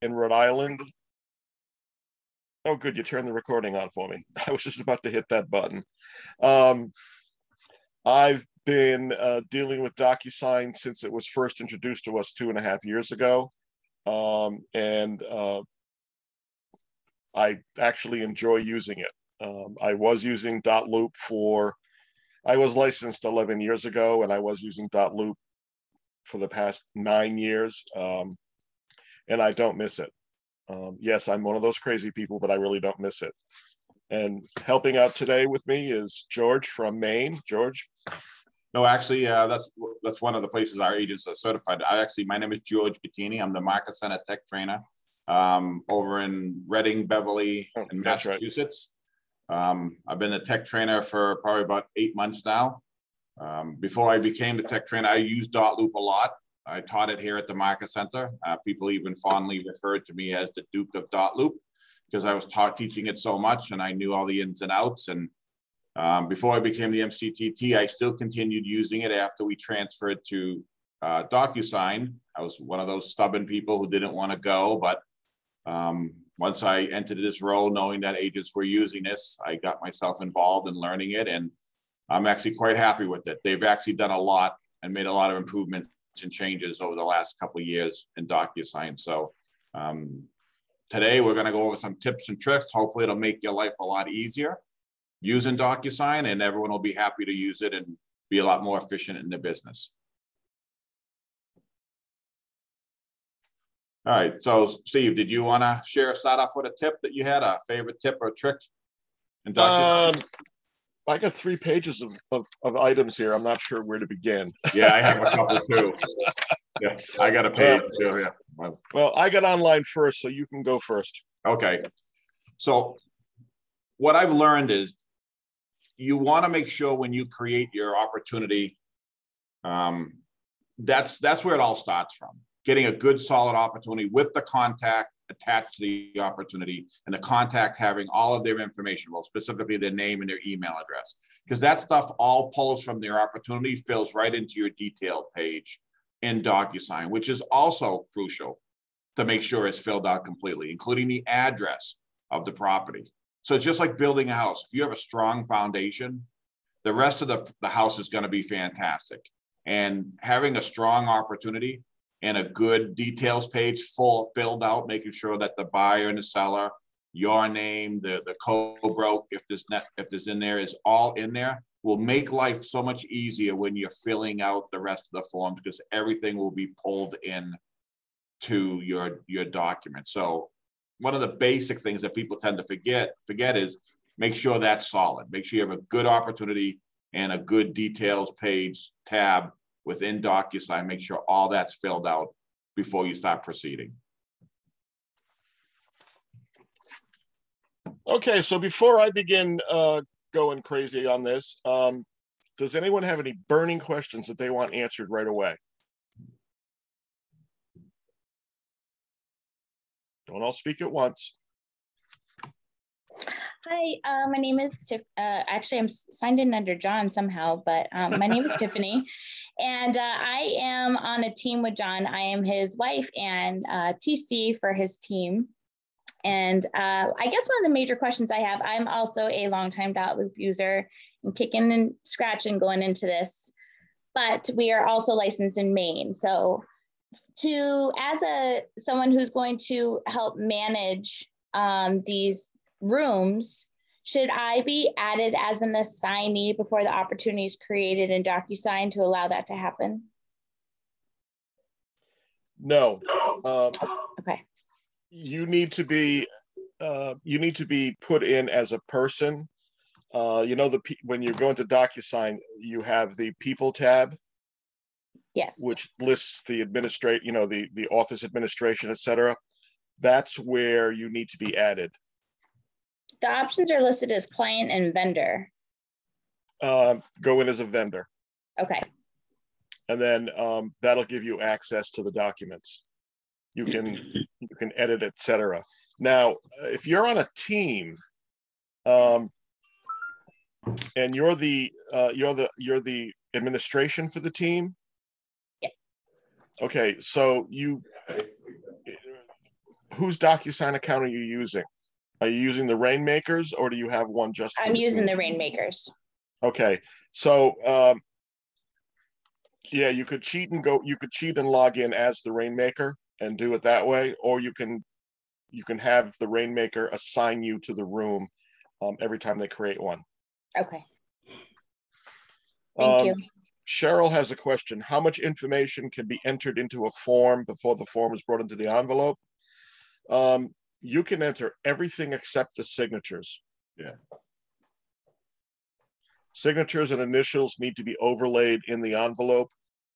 in Rhode Island. Oh, good, you turned the recording on for me. I was just about to hit that button. I've been dealing with DocuSign since it was first introduced to us 2.5 years ago. I actually enjoy using it. I was using .loop I was licensed 11 years ago, and I was using .loop for the past 9 years, and I don't miss it. Yes, I'm one of those crazy people, but I really don't miss it. And helping out today with me is George from Maine. George? No, actually, that's one of the places our agents are certified. My name is George Gattini. I'm the Market Center Tech Trainer over in Reading, Beverly, in Massachusetts. Right. I've been a tech trainer for probably about 8 months now. Before I became the tech trainer, I used .loop a lot. I taught it here at the Market Center. People even fondly referred to me as the Duke of .loop because I was teaching it so much and I knew all the ins and outs. And before I became the MCTT, I still continued using it after we transferred to DocuSign. I was one of those stubborn people who didn't want to go, but once I entered this role, knowing that agents were using this, I got myself involved in learning it, and I'm actually quite happy with it. They've actually done a lot and made a lot of improvements and changes over the last couple of years in DocuSign. So today we're going to go over some tips and tricks. Hopefully it'll make your life a lot easier using DocuSign, and everyone will be happy to use it and be a lot more efficient in their business. All right, so Steve, did you want to start off with a tip that you had, a favorite tip or trick in DocuSign? I got 3 pages of items here. I'm not sure where to begin. Yeah, I have a couple too. Yeah, I got a page too. Yeah. Well, I got online first, so you can go first. Okay. So what I've learned is you want to make sure when you create your opportunity, that's where it all starts from. Getting a good, solid opportunity with the contact attached to the opportunity and the contact having all of their information, well, specifically their name and their email address, because that stuff all pulls from their opportunity, fills right into your detailed page in DocuSign, which is also crucial to make sure it's filled out completely, including the address of the property. So it's just like building a house. If you have a strong foundation, the rest of the house is going to be fantastic. And having a strong opportunity and a good details page filled out, making sure that the buyer and the seller, your name, the co-broke, if there's in there, is all in there, will make life so much easier when you're filling out the rest of the forms, because everything will be pulled in to your document. So one of the basic things that people tend to forget is make sure that's solid. Make sure you have a good opportunity and a good details page tab within DocuSign. Make sure all that's filled out before you start proceeding. Okay, so before I begin going crazy on this, does anyone have any burning questions that they want answered right away? Don't all speak at once. Hi, my name is Tiff. Actually, I'm signed in under John somehow, but my name is Tiffany, and I am on a team with John. I am his wife and TC for his team. And I guess one of the major questions I have, I'm also a longtime .loop user and kicking and scratching going into this, but we are also licensed in Maine. So as someone who's going to help manage these rooms, should I be added as an assignee before the opportunity is created in DocuSign to allow that to happen? No. Okay. You need to be put in as a person. You know, when you go into DocuSign, you have the People tab. Yes. Which lists the the office administration, etc. That's where you need to be added. The options are listed as client and vendor. Go in as a vendor. Okay. And then that'll give you access to the documents. You can edit, etc. Now, if you're on a team, and you're the administration for the team. Yeah. Okay, so whose DocuSign account are you using? Are you using the Rainmakers, or do you have one just for I'm the using team? the Rainmakers. Okay, so yeah, you could cheat and log in as the Rainmaker and do it that way, or you can have the Rainmaker assign you to the room every time they create one. Okay. Thank you. Cheryl has a question. How much information can be entered into a form before the form is brought into the envelope? You can enter everything except the signatures. Yeah. Signatures and initials need to be overlaid in the envelope.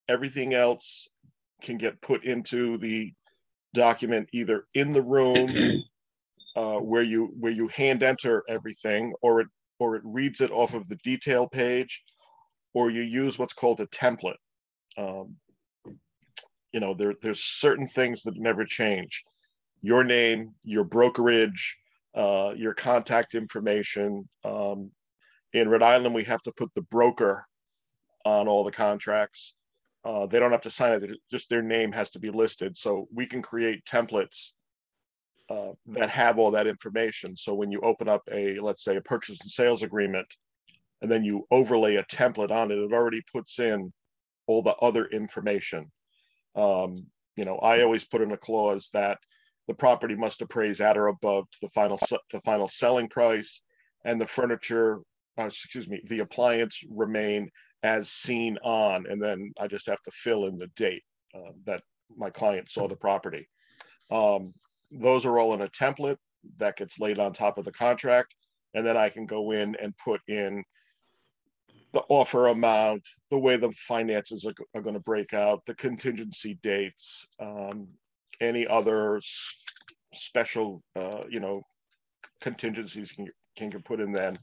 Everything else can get put into the document either in the room where you hand enter everything, or it reads it off of the detail page, or you use what's called a template. You know, there's certain things that never change. Your name, your brokerage, your contact information. In Rhode Island, we have to put the broker on all the contracts. They don't have to sign it, just their name has to be listed. So we can create templates that have all that information. So when you open up let's say a purchase and sales agreement, and then you overlay a template on it, it already puts in all the other information. You know, I always put in a clause that the property must appraise at or above to the final selling price, and the furniture, the appliance remain as seen on, and then I just have to fill in the date that my client saw the property. Those are all in a template that gets laid on top of the contract, and then I can go in and put in the offer amount, the way the finances are going to break out, the contingency dates, any other special, contingencies can put in then.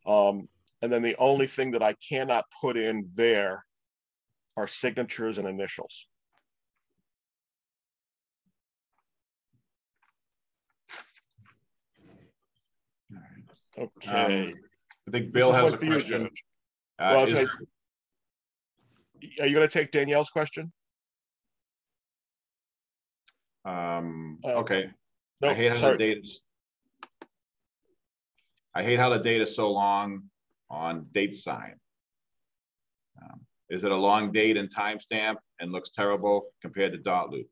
And then the only thing that I cannot put in there are signatures and initials. Okay. I think Bill has a for you, question. Well, are you going to take Danielle's question? Okay. No, I hate how sorry. the data is so long on DocuSign. Is it a long date and timestamp and looks terrible compared to .loop?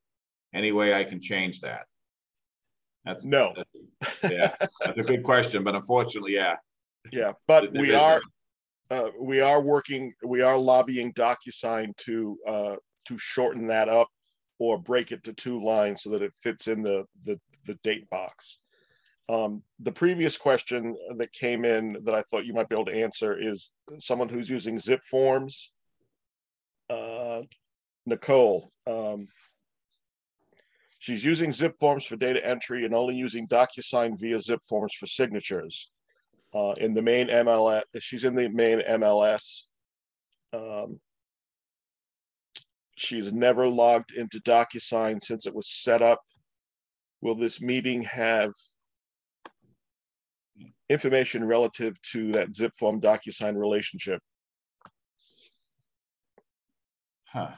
Any way I can change that? No. Yeah, that's a good question, but unfortunately, yeah. Yeah, but we are lobbying DocuSign to shorten that up or break it to 2 lines so that it fits in the date box. The previous question that came in that I thought you might be able to answer is someone who's using zip forms. Nicole, she's using zip forms for data entry and only using DocuSign via zip forms for signatures. In the main MLS, she's in the main MLS. She's never logged into DocuSign since it was set up. Will this meeting have information relative to that zip form DocuSign relationship? Huh.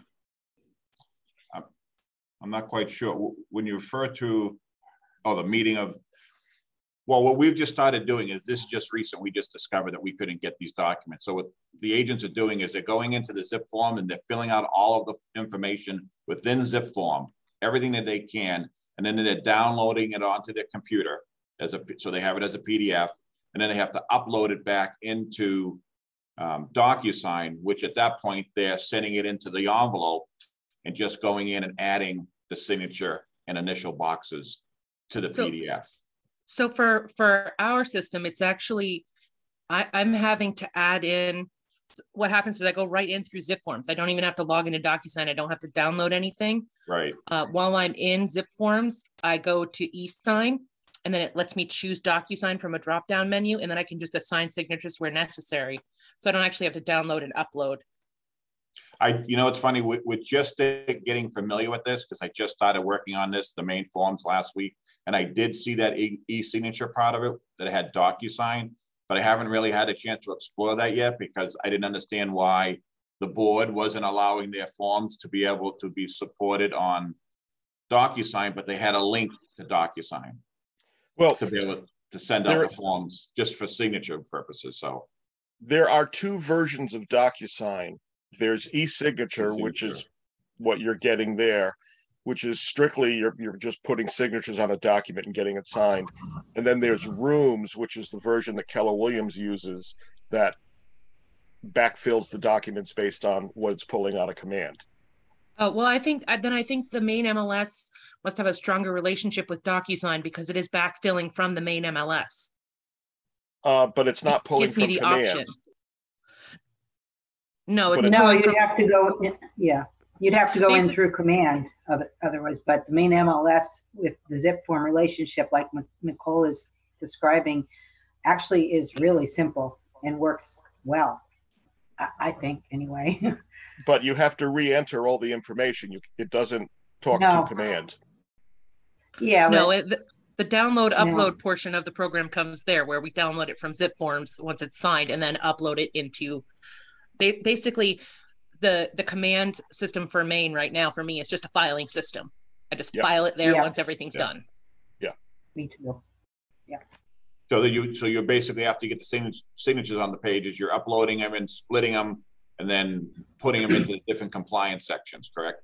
I'm not quite sure. When you refer to, the meeting of, well, what we've just started doing is, this is just recent, we just discovered that we couldn't get these documents. So what the agents are doing is they're going into the zip form and they're filling out all of the information within zip form, everything that they can, and then they're downloading it onto their computer so they have it as a PDF, and then they have to upload it back into DocuSign, which at that point they're sending it into the envelope and just going in and adding the signature and initial boxes to the PDF. So for our system, it's actually, I'm having to add in, what happens is I go right in through zip forms. I don't even have to log into DocuSign. I don't have to download anything. Right. While I'm in zip forms, I go to eSign, and then it lets me choose DocuSign from a drop-down menu, and then I can just assign signatures where necessary. So I don't actually have to download and upload. It's funny, we're just getting familiar with this because I just started working on the main forms last week, and I did see that e-signature part of it that had DocuSign, but I haven't really had a chance to explore that yet because I didn't understand why the board wasn't allowing their forms to be able to be supported on DocuSign, but they had a link to DocuSign Well, to be able to send out the forms just for signature purposes. So there are two versions of DocuSign. There's e-signature, which is what you're getting there, which is strictly you're just putting signatures on a document and getting it signed. And then there's Rooms, which is the version that Keller Williams uses that backfills the documents based on what it's pulling out of command. Oh, well, I think the main MLS must have a stronger relationship with DocuSign because it is backfilling from the main MLS. But it's not pulling Gives me from the command. option. No, But it's it's- No, pulling you'd from, have to go, yeah, you'd have to go in Basic- through command otherwise, but the main MLS with the zip form relationship, like Nicole is describing, actually is really simple and works well, I think, anyway. But you have to re-enter all the information. It doesn't talk No. to command. Yeah, no, but the download No. upload portion of the program comes there where we download it from zip forms once it's signed and then upload it into basically the command system for main right now for me is just a filing system. I just Yep. file it there Yeah. once everything's Yeah. done. me too. So that you basically have to get the signatures on the pages. You're uploading them and splitting them, and then putting them into different compliance sections. Correct?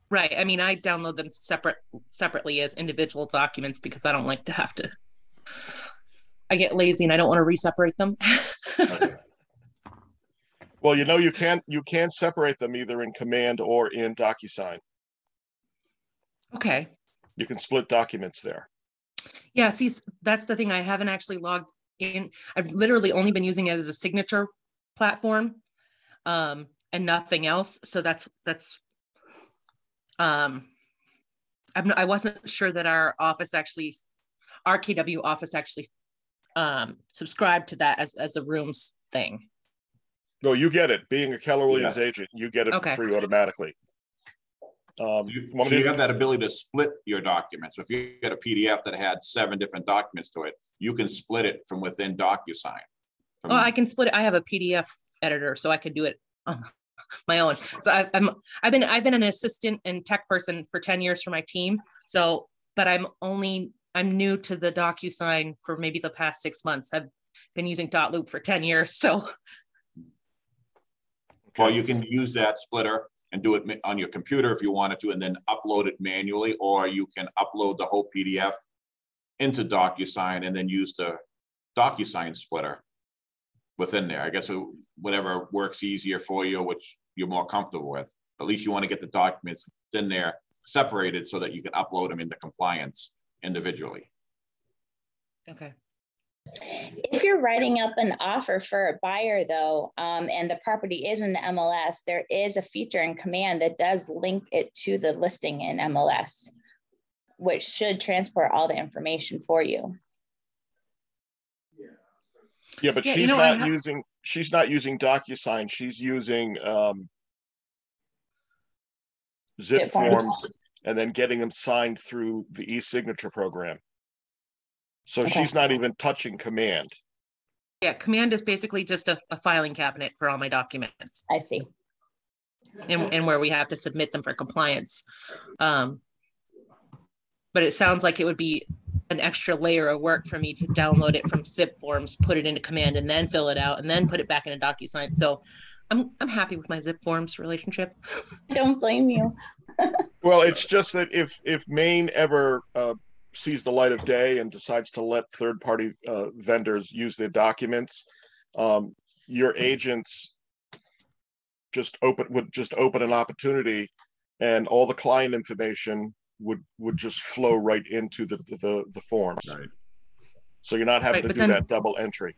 Right. I mean, I download them separately as individual documents because I don't like to have to. I get lazy and I don't want to re-separate them. Okay. Well, you can separate them either in command or in DocuSign. Okay. You can split documents there. Yeah. See, that's the thing. I haven't actually logged in. I've literally only been using it as a signature platform, and nothing else. So that's. I wasn't sure that our KW office actually subscribed to that as a Rooms thing. No, you get it. Being a Keller Williams agent, you get it Okay. for free automatically. So you have that ability to split your documents. So if you get a PDF that had 7 different documents to it, you can split it from within DocuSign. Oh, I can split it. I have a PDF editor, so I could do it on my own. So I've been an assistant and tech person for 10 years for my team. So, but I'm new to the DocuSign for maybe the past 6 months. I've been using .loop for 10 years. So, Well, you can use that splitter and do it on your computer if you wanted to, and then upload it manually, or you can upload the whole PDF into DocuSign and then use the DocuSign splitter within there. I guess whatever works easier for you, which you're more comfortable with. At least you want to get the documents in there separated so that you can upload them into compliance individually. okay. If you're writing up an offer for a buyer though, and the property is in the MLS, there is a feature in command that does link it to the listing in MLS, which should transport all the information for you. Yeah, but Yeah, she's not using DocuSign. She's using zip forms and then getting them signed through the e-signature program. So Okay. she's not even touching command. Yeah, command is basically just a filing cabinet for all my documents I see. and where we have to submit them for compliance. But it sounds like it would be an extra layer of work for me to download it from zip forms, put it into command, and then fill it out, and then put it back into DocuSign. So I'm happy with my zip forms relationship. I don't blame you. Well, it's just that if Maine ever sees the light of day and decides to let third-party vendors use their documents, your agents would just open an opportunity, and all the client information would just flow right into the forms. Right. So you're not having Right, to but do then- that double entry.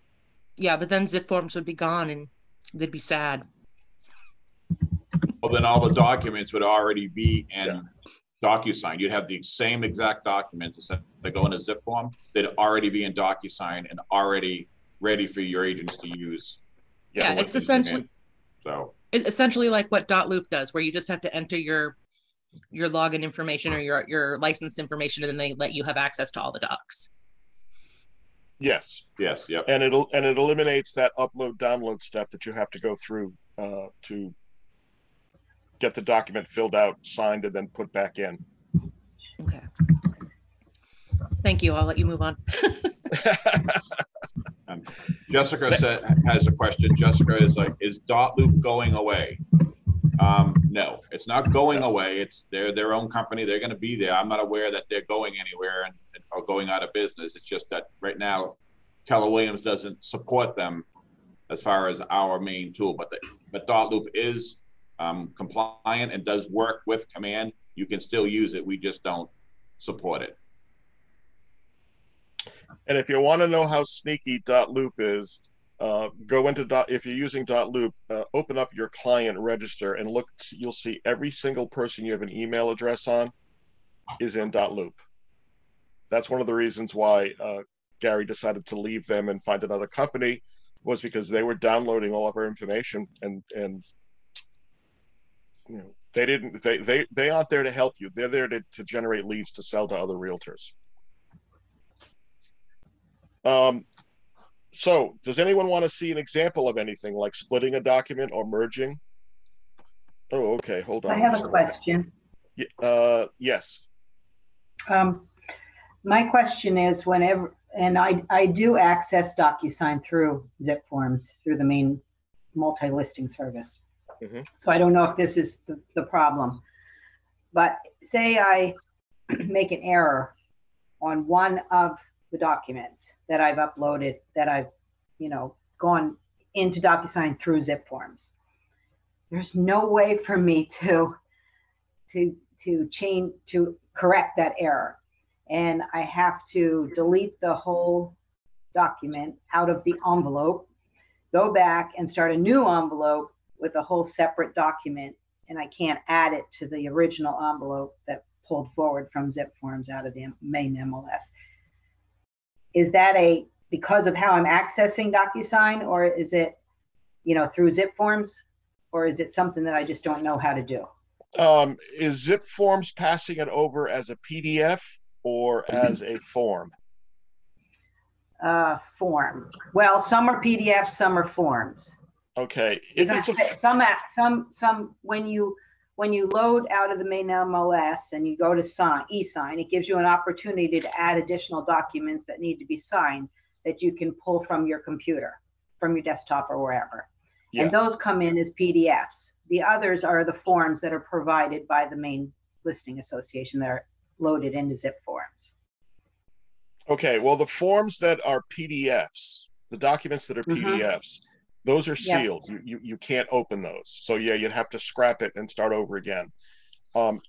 Yeah, but then zip forms would be gone and they'd be sad. Well, then all the documents would already be in DocuSign. You'd have the same exact documents that go in a zip form. They'd already be in DocuSign and already ready for your agents to use. Yeah, once it's they come in. it's essentially like what .loop does, where you just have to enter your login information or your license information, and then they let you have access to all the docs. Yes, Yes, yep. and it eliminates that upload download step that you have to go through to get the document filled out, signed, and then put back in. Okay. Thank you. I'll let you move on. Jessica has a question. Jessica is like, is .loop going away? No, it's not going away. It's their own company. They're going to be there. I'm not aware that they're going anywhere or going out of business. It's just that right now, Keller Williams doesn't support them as far as our main tool. But .loop is compliant and does work with Command. You can still use it. We just don't support it. And if you want to know how sneaky .loop is, go into if you're using .loop, open up your client register and look. You'll see every single person you have an email address on is in .loop. That's one of the reasons why Gary decided to leave them and find another company, was because they were downloading all of our information, and you know, they aren't there to help you. They're there to generate leads to sell to other realtors. So does anyone want to see an example of anything like splitting a document or merging? Oh, okay. Hold on. I have a question. Yes. My question is, whenever, and I do access DocuSign through zip forms through the main multi-listing service. Mm-hmm. So I don't know if this is the problem, but say I make an error on one of the documents that I've uploaded, that I've, gone into DocuSign through zip forms. There's no way for me to correct that error. And I have to delete the whole document out of the envelope, go back and start a new envelope with a whole separate document. And I can't add it to the original envelope that pulled forward from zip forms out of the main MLS. Is that because of how I'm accessing DocuSign, or is it, through zip forms, or is it something that I just don't know how to do? Is zip forms passing it over as a PDF or as a form? Form. Well, some are PDFs, some are forms. Okay. If it's some when you load out of the main MLS and you go to e-sign, it gives you an opportunity to add additional documents that need to be signed that you can pull from your computer, from your desktop or wherever. Yeah. And those come in as PDFs. The others are the forms that are provided by the main listing association that are loaded into zip forms. Okay, well, the forms that are PDFs, the documents that are PDFs, those are sealed. Yep. You can't open those. So yeah, you'd have to scrap it and start over again.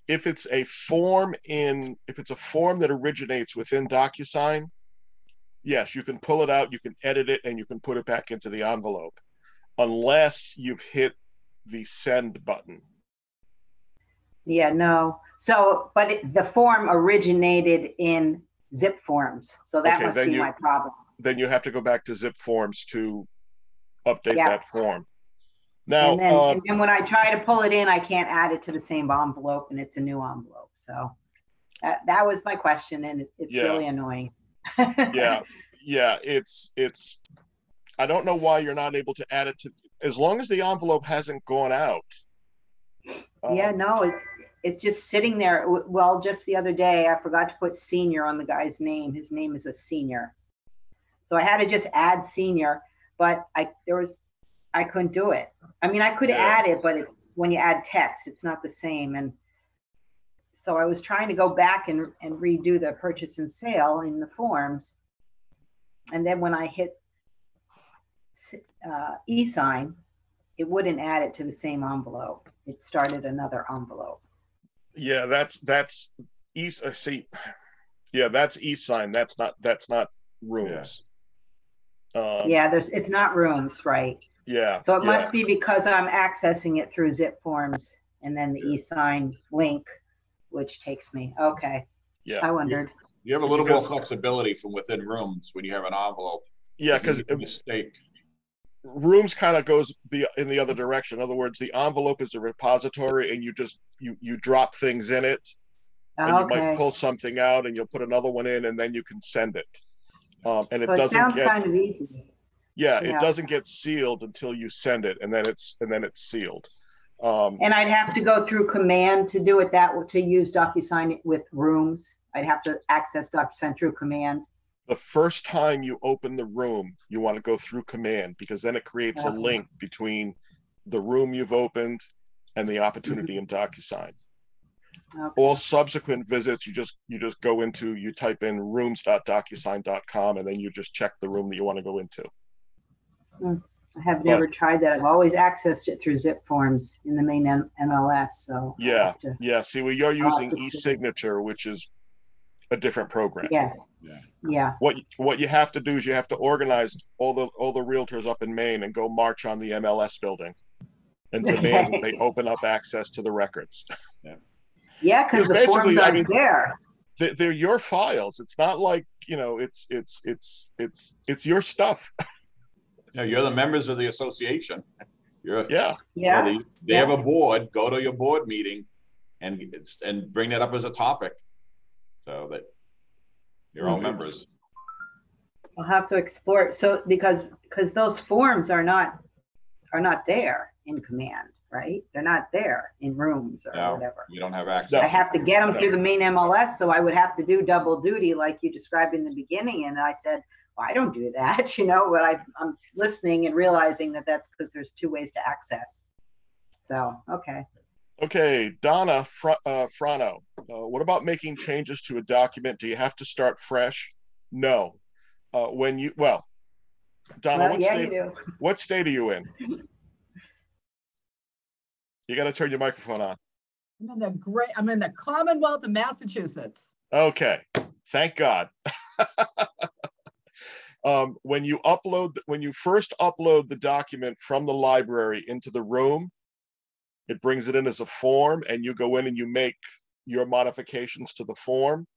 If it's a form that originates within DocuSign, yes, you can pull it out, you can edit it, and you can put it back into the envelope, unless you've hit the send button. Yeah, no. So, but the form originated in zip forms. So that must be my problem. Then you have to go back to zip forms to update that form. Now, and then when I try to pull it in, I can't add it to the same envelope, and it's a new envelope. So that was my question, and it's really annoying. yeah, it's. I don't know why you're not able to add it to, as long as the envelope hasn't gone out. Yeah, no, it's just sitting there. Well, just the other day, I forgot to put senior on the guy's name. His name is a senior. So I had to just add senior, but I couldn't do it. I mean, I could add it, but when you add text, it's not the same. And so I was trying to go back and redo the purchase and sale in the forms. And then when I hit e-sign, it wouldn't add it to the same envelope. It started another envelope. Yeah, that's see. Yeah, that's e-sign. That's not rooms. Yeah, it's not rooms, right? Yeah. So it must be because I'm accessing it through zip forms and then the e-sign link, which takes me. Okay. Yeah. I wondered. You have a little more flexibility from within rooms when you have an envelope. Yeah, because rooms kind of goes in the other direction. In other words, the envelope is a repository, and you drop things in it, and you might pull something out, and you'll put another one in, and then you can send it. And it doesn't sounds kind of easy. Yeah, it doesn't get sealed until you send it, and then it's sealed. And I'd have to go through command to do it to use DocuSign with rooms. I'd have to access DocuSign through command. The first time you open the room, you want to go through command, because then it creates a link between the room you've opened and the opportunity in DocuSign. Okay. All subsequent visits, you just go into, you type in rooms.docusign.com, and then you just check the room that you want to go into. I have never tried that. I've always accessed it through zip forms in the main MLS. So yeah. See, well, you're using e-signature, which is a different program. Yes. Yeah. What you have to do is you have to organize all the realtors up in Maine and go march on the MLS building and demand that they open up access to the records. Yeah, because the forms aren't there. They're your files. It's not like, it's your stuff. Yeah, you're the members of the association. Yeah. They have a board. Go to your board meeting and bring that up as a topic, so that you're all members. I'll have to explore it. So because those forms are not there in command, right? They're not there in rooms or whatever. You don't have access. I have to get them through the main MLS, so I would have to do double duty like you described in the beginning. And I said, well, I don't do that, but I'm listening and realizing that that's because there's two ways to access. So, okay. Okay, Donna Frano, what about making changes to a document? Do you have to start fresh? No. Donna, what state are you in? You got to turn your microphone on. I'm in the Commonwealth of Massachusetts. Okay, thank God. When you first upload the document from the library into the room, it brings it in as a form, and you go in and you make your modifications to the form,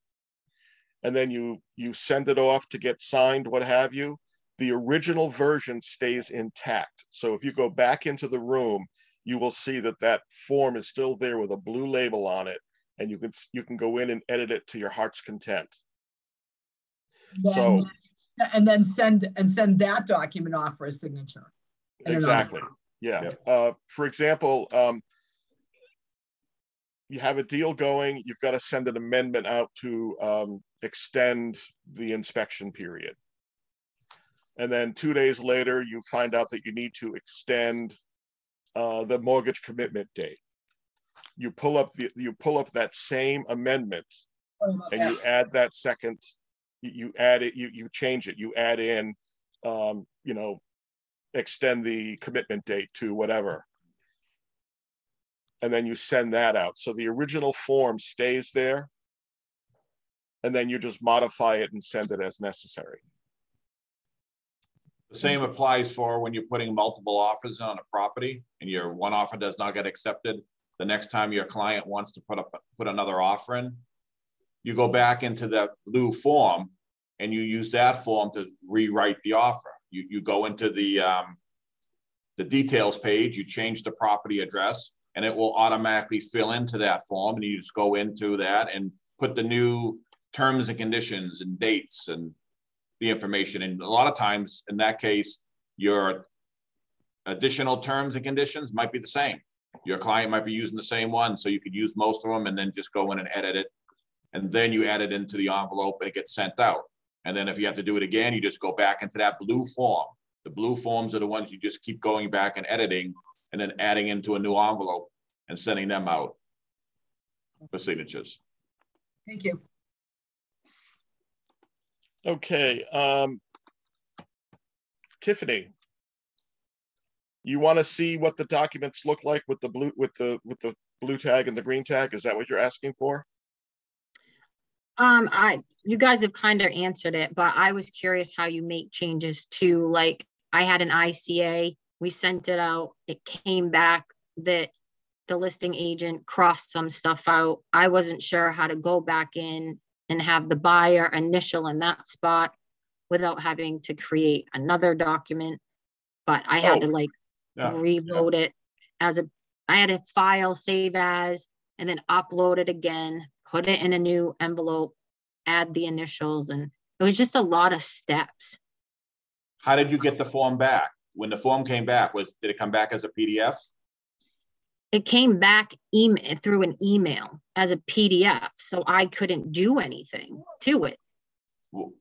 and then you send it off to get signed, what have you. The original version stays intact. So if you go back into the room, you will see that form is still there with a blue label on it, and you can go in and edit it to your heart's content. Then send that document off for a signature. Exactly. Yeah. For example, you have a deal going, you've got to send an amendment out to extend the inspection period. And then 2 days later, you find out that you need to extend the mortgage commitment date. You pull up that same amendment, and you add that second. You add it. You change it. You add in, extend the commitment date to whatever, and then you send that out. So the original form stays there, and then you just modify it and send it as necessary. The same applies for when you're putting multiple offers on a property and your one offer does not get accepted. The next time your client wants to put another offer in, you go back into that blue form and you use that form to rewrite the offer. You go into the details page, you change the property address, and it will automatically fill into that form, and you just go into that and put the new terms and conditions and dates and the information. And a lot of times in that case, your additional terms and conditions might be the same. Your client might be using the same one, so you could use most of them and then just go in and edit it. And then you add it into the envelope and it gets sent out. And then if you have to do it again, you just go back into that blue form. The blue forms are the ones you just keep going back and editing and then adding into a new envelope and sending them out for signatures. Thank you. Okay, Tiffany, you want to see what the documents look like with the blue tag and the green tag? Is that what you're asking for? You guys have kind of answered it, but I was curious how you make changes to, like, I had an ICA, we sent it out, it came back that the listing agent crossed some stuff out. I wasn't sure how to go back in and have the buyer initial in that spot without having to create another document. But I had to reload it I had a file, save as, and then upload it again, put it in a new envelope, add the initials, and it was just a lot of steps. How did you get the form back? When the form came back, did it come back as a PDF? It came back through an email as a PDF, so I couldn't do anything to it. Well,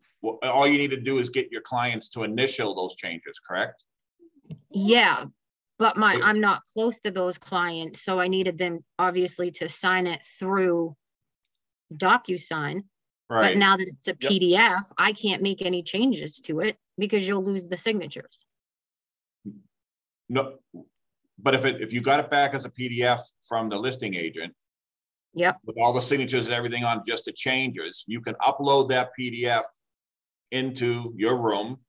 all you need to do is get your clients to initial those changes, correct? Yeah, but I'm not close to those clients, so I needed them obviously to sign it through DocuSign. Right. But now that it's a PDF, I can't make any changes to it because you'll lose the signatures. No, but if you got it back as a PDF from the listing agent, yep, with all the signatures and everything on just the changes, you can upload that PDF into your room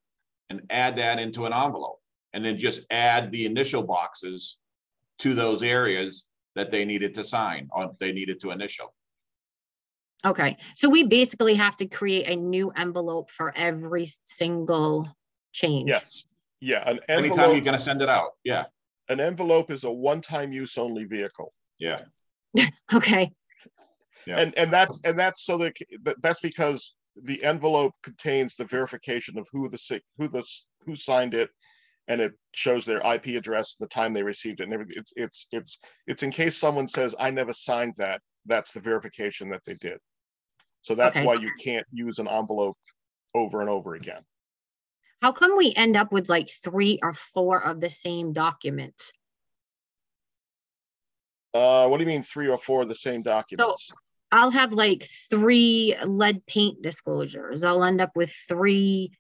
and add that into an envelope, and then just add the initial boxes to those areas that they needed to sign or they needed to initial. Okay, so we basically have to create a new envelope for every single change. Yes. Yeah. An Anytime envelope, you're going to send it out. Yeah. an envelope is a one-time use only vehicle. Yeah. Okay. Yeah. And that's so that that's because the envelope contains the verification of who signed it, and it shows their IP address, the time they received it, and everything. It's in case someone says, I never signed that. That's the verification that they did. So that's why you can't use an envelope over and over again. How come we end up with like 3 or 4 of the same documents? What do you mean 3 or 4 of the same documents? So I'll have like 3 lead paint disclosures. I'll end up with 3.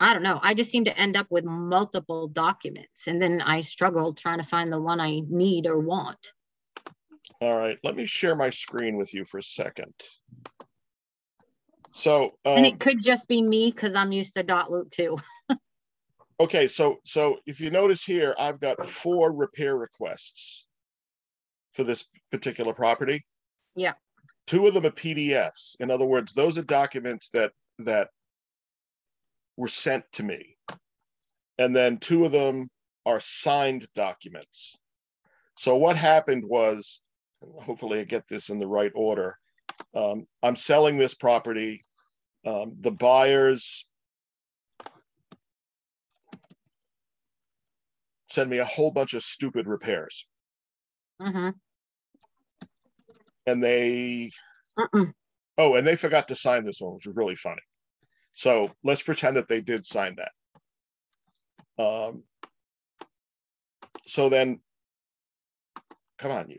I don't know. I just seem to end up with multiple documents, and then I struggle trying to find the one I need or want. All right, let me share my screen with you for a second. So, and it could just be me because I'm used to .loop too. Okay, so if you notice here, I've got 4 repair requests for this particular property. Yeah. 2 of them are PDFs. In other words, those are documents that were sent to me. And then 2 of them are signed documents. So what happened was, hopefully I get this in the right order. I'm selling this property. The buyers send me a whole bunch of stupid repairs. Mm-hmm. And they, oh, and they forgot to sign this one, which was really funny. So let's pretend that they did sign that. So then, come on, you.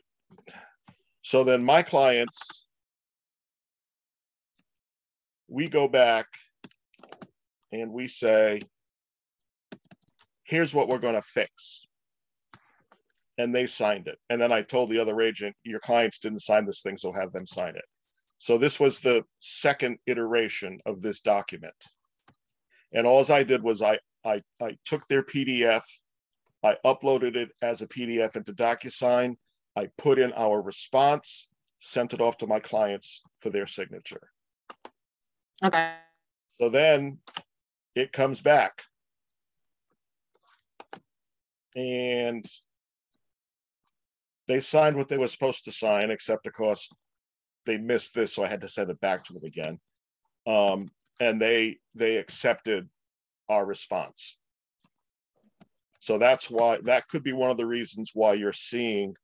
So then my clients, we go back and we say, here's what we're going to fix. And they signed it. And then I told the other agent, your clients didn't sign this thing, so have them sign it. So this was the second iteration of this document. And all I did was I took their PDF, I uploaded it as a PDF into DocuSign, I put in our response, sent it off to my clients for their signature. Okay. So then it comes back. And they signed what they were supposed to sign, except of course they missed this, so I had to send it back to them again. And they accepted our response. So that's why, that could be one of the reasons why you're seeing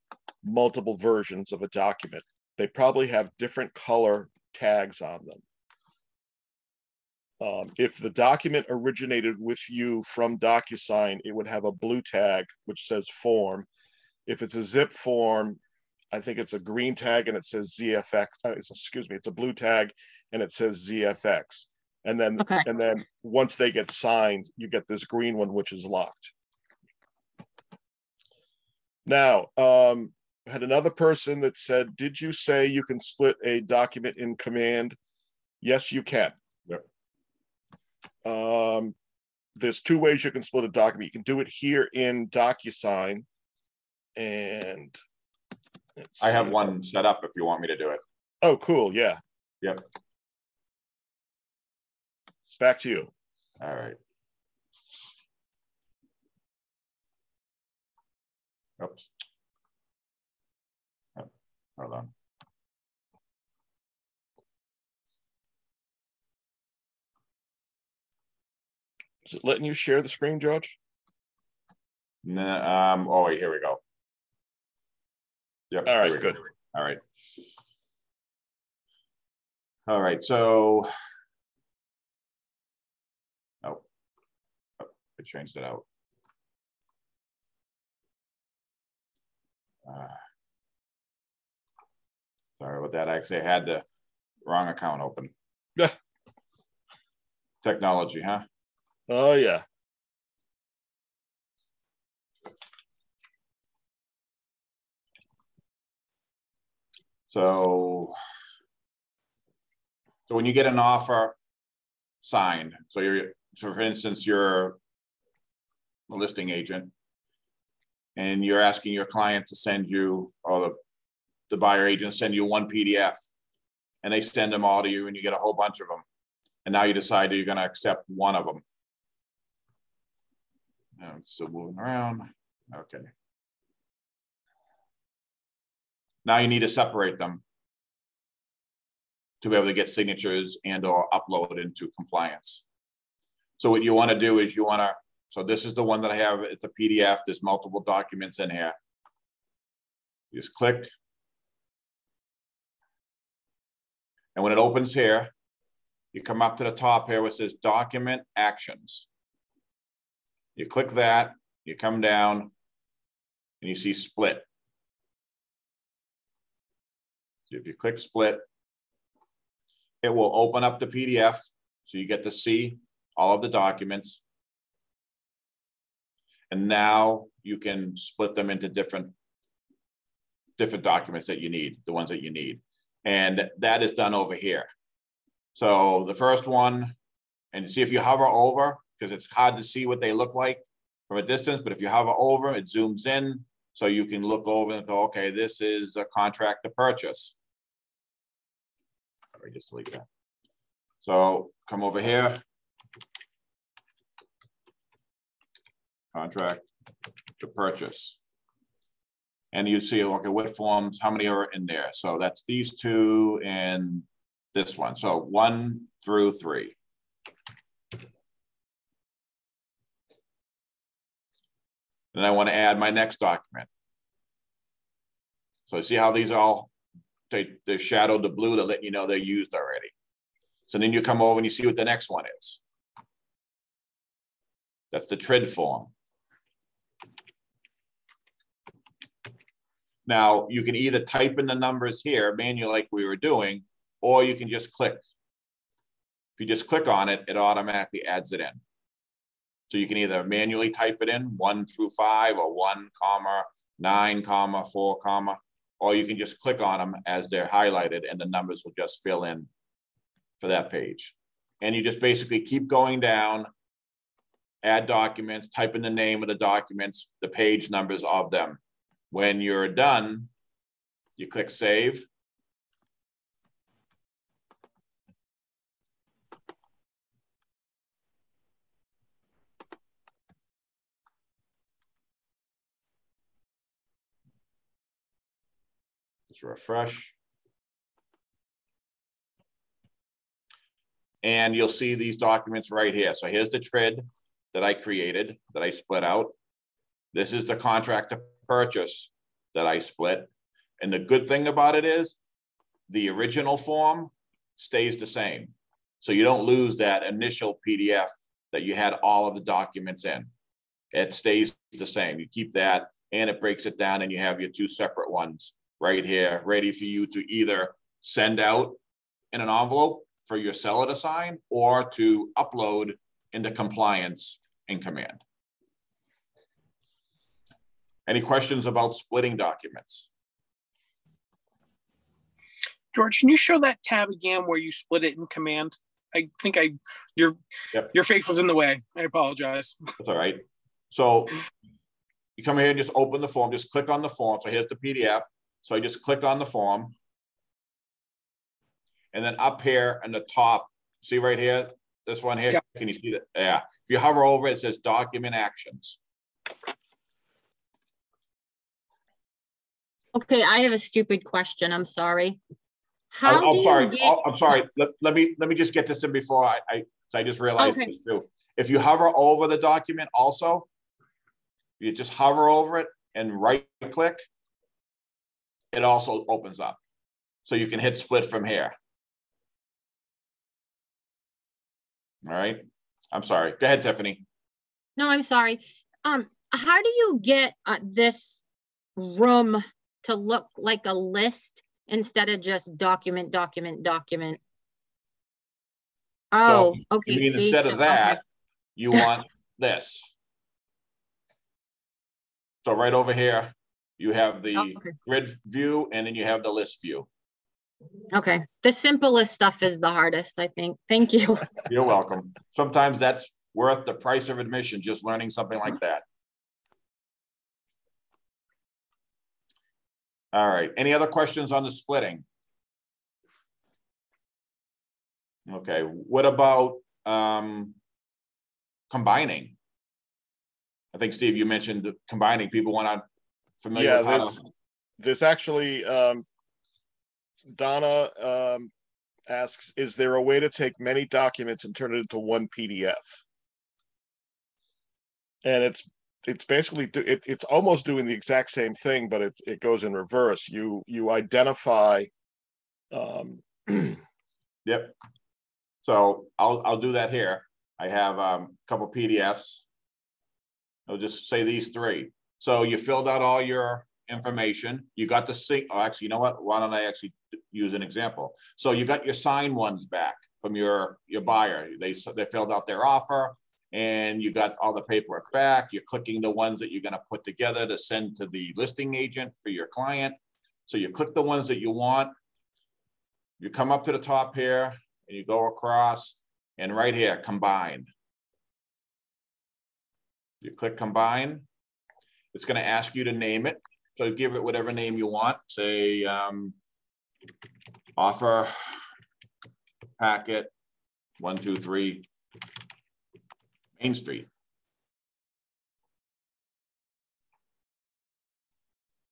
multiple versions of a document. They probably have different color tags on them. If the document originated with you from DocuSign, it would have a blue tag which says form. If it's a zip form, I think it's a green tag and it says ZFX. It's a blue tag and it says ZFX. And then, and then once they get signed, you get this green one, which is locked. Now, I had another person that said, did you say you can split a document in command? Yes, you can. Yep. There's 2 ways you can split a document. You can do it here in DocuSign. And I have one set up if you want me to do it. Oh, cool. Yeah. Yep. Back to you. All right. Oops. Oh, hold on. Is it letting you share the screen, George? No, oh, wait, here we go. Yep. All right, good. All right. All right, so, oh, I changed it out. Sorry about that. Actually, I had the wrong account open. Yeah. Technology, huh? Oh, yeah. So when you get an offer signed, so for instance, you're a listing agent and you're asking your client to send you, or the buyer agent send you one PDF, and they send them all to you and you get a whole bunch of them. And now you decide that you're going to accept one of them. Now it's still moving around. Okay. Now you need to separate them to be able to get signatures and or upload into compliance. So what you want to do is so this is the one that I have. It's a PDF. There's multiple documents in here. You just click. And when it opens here, you come up to the top here where it says Document Actions. You click that, you come down, and you see Split. So if you click Split, it will open up the PDF, so you get to see all of the documents. And now you can split them into different documents that you need, the ones that you need. And that is done over here. So the first one, and see if you hover over, because it's hard to see what they look like from a distance, but if you hover over, it zooms in, so you can look over and go, okay, this is a contract to purchase. Let me just delete that. So come over here. Contract to purchase. And you see, okay, what forms, how many are in there? So that's these two and this one. So 1 through 3. And I want to add my next document. So see how these all, they're shadowed to blue to let you know they're used already. So then you come over and you see what the next one is. That's the TRID form. Now, you can either type in the numbers here, manually like we were doing, or you can just click. If you just click on it, it automatically adds it in. So you can either manually type it in 1 through 5 or 1, 9, 4, or you can just click on them as they're highlighted and the numbers will just fill in for that page. And you just basically keep going down, add documents, type in the name of the documents, the page numbers of them. When you're done, you click Save. Just refresh. And you'll see these documents right here. So here's the TRID that I created, that I split out. This is the contract to purchase that I split. And the good thing about it is the original form stays the same. So you don't lose that initial PDF that you had all of the documents in. It stays the same. You keep that and it breaks it down and you have your 2 separate ones right here, ready for you to either send out in an envelope for your seller to sign or to upload into compliance in Command. Any questions about splitting documents? George, can you show that tab again where you split it in Command? I think your face was in the way. I apologize. That's all right. So you come here and just open the form, just click on the form. So here's the PDF. So I just click on the form. And then up here in the top, see right here, this one here, Can you see that? Yeah. If you hover over it, it says Document Actions. Okay, I have a stupid question. I'm sorry. I'm sorry. Let me just get this in before I just realized this too. If you hover over the document also, you just hover over it and right click. it also opens up. So you can hit split from here. All right. I'm sorry. Go ahead, Tiffany. No, I'm sorry. How do you get this room to look like a list instead of just document, document, document? Oh, so, okay. You mean See, instead of that, okay. You want this. So right over here, you have the grid view, and then you have the list view. Okay. The simplest stuff is the hardest, I think. Thank you. You're welcome. Sometimes that's worth the price of admission, just learning something like that. All right. Any other questions on the splitting? Okay. What about combining? I think, Steve, you mentioned combining. People want to familiar with how to... This actually, Donna asks, is there a way to take many documents and turn it into one PDF? And it's basically, it's almost doing the exact same thing, but it goes in reverse. You identify. Yep. So I'll do that here. I have a couple PDFs. I'll just say these three. So you filled out all your information. You got the sync. Oh, actually, you know what? Why don't I actually use an example? So you got your signed ones back from your buyer. They filled out their offer, and you got all the paperwork back. You're clicking the ones that you're going to put together to send to the listing agent for your client. So you click the ones that you want. You come up to the top here, and you go across, and right here, combine. You click combine. It's going to ask you to name it. So give it whatever name you want. Say offer packet 123 Main Street.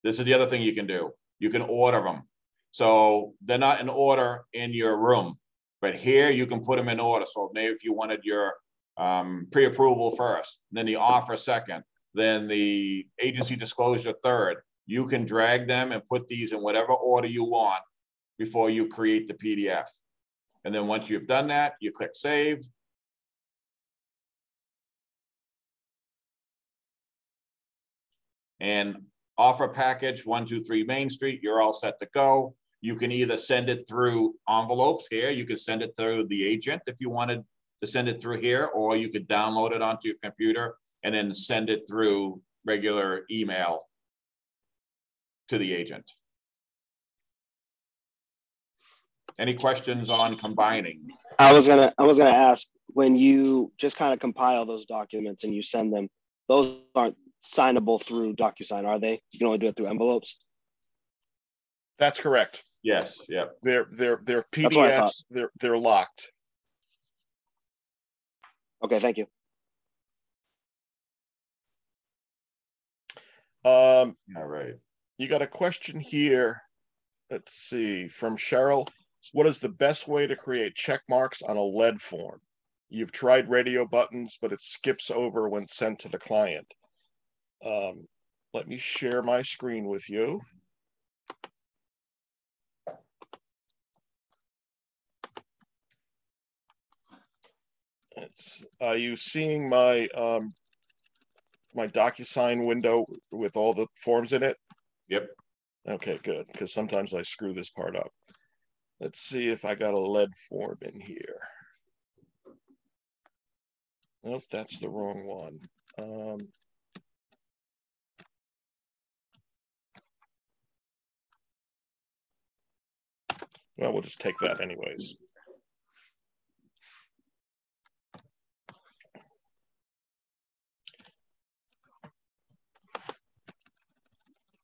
This is the other thing you can do. You can order them. So they're not in order in your room, but here you can put them in order. So maybe if you wanted your pre-approval first, then the offer second, then the agency disclosure third, you can drag them and put these in whatever order you want before you create the PDF. And then once you've done that, you click save. And offer package 123 Main Street, you're all set to go. You can either send it through envelopes here. You can send it through the agent if you wanted to send it through here, or you could download it onto your computer and then send it through regular email to the agent. Any questions on combining? I was gonna ask, when you just kind of compile those documents and you send them, those aren't signable through DocuSign, are they? You can only do it through envelopes. That's correct. Yes. Yeah. They're PDFs. They're locked. Okay, thank you. All right. You got a question here. Let's see, from Cheryl. What is the best way to create check marks on a lead form? You've tried radio buttons, but it skips over when sent to the client. Let me share my screen with you. Are you seeing my my DocuSign window with all the forms in it? Yep. Okay, good, because sometimes I screw this part up. Let's see if I got a lead form in here. Nope, that's the wrong one. Well, we'll just take that anyways.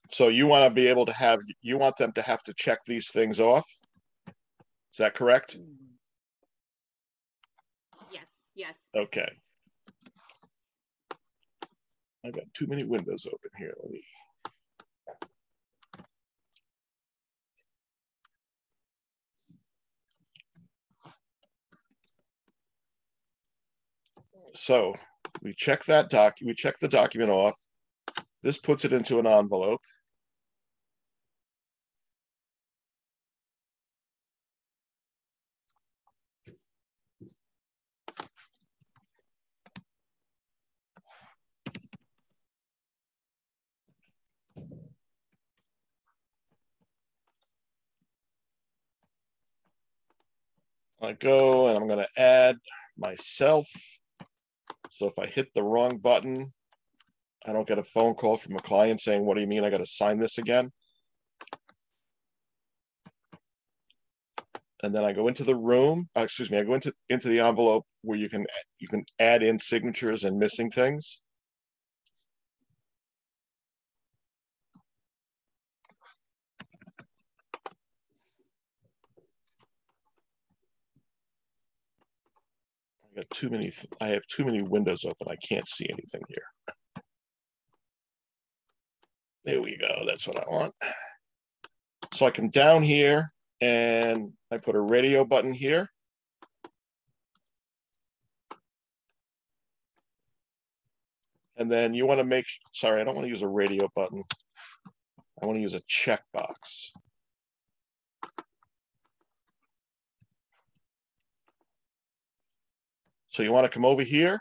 So you want to be able to have, you want them to have to check these things off? Is that correct? Yes, yes. Okay. I've got too many windows open here. Let me. So we check that we check the document off. This puts it into an envelope. I go and I'm going to add myself. So if I hit the wrong button, I don't get a phone call from a client saying, what do you mean I got to sign this again? And then I go into the room, excuse me, I go into the envelope where you can add in signatures and missing things. I have too many windows open. I can't see anything here. There we go. That's what I want. So I come down here and I put a radio button here. And then you want to make, sorry, I don't want to use a radio button. I want to use a checkbox. So you want to come over here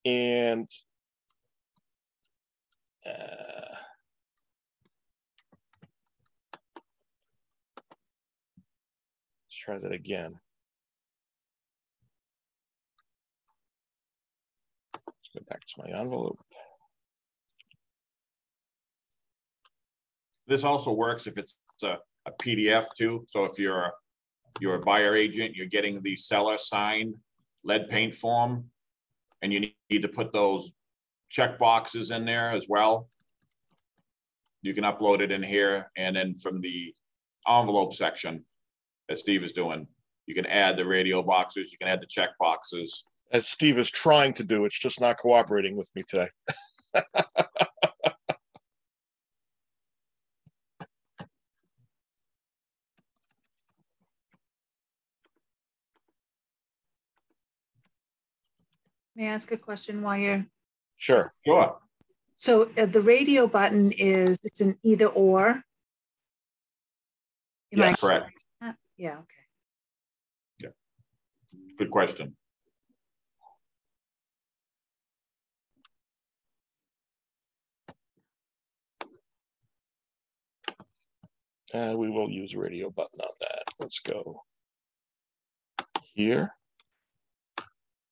and let's try that again. Let's go back to my envelope. This also works if it's a PDF too. So if you're a buyer agent, you're getting the seller signed lead paint form, and you need to put those check boxes in there as well. You can upload it in here, and then from the envelope section that Steve is doing, you can add the radio boxes, you can add the check boxes. As Steve is trying to do, it's just not cooperating with me today. May I ask a question while you're? Sure. Sure. So the radio button it's an either or? Yes, correct. Yeah, okay. Yeah. Good question. And we will use radio button on that. Let's go here.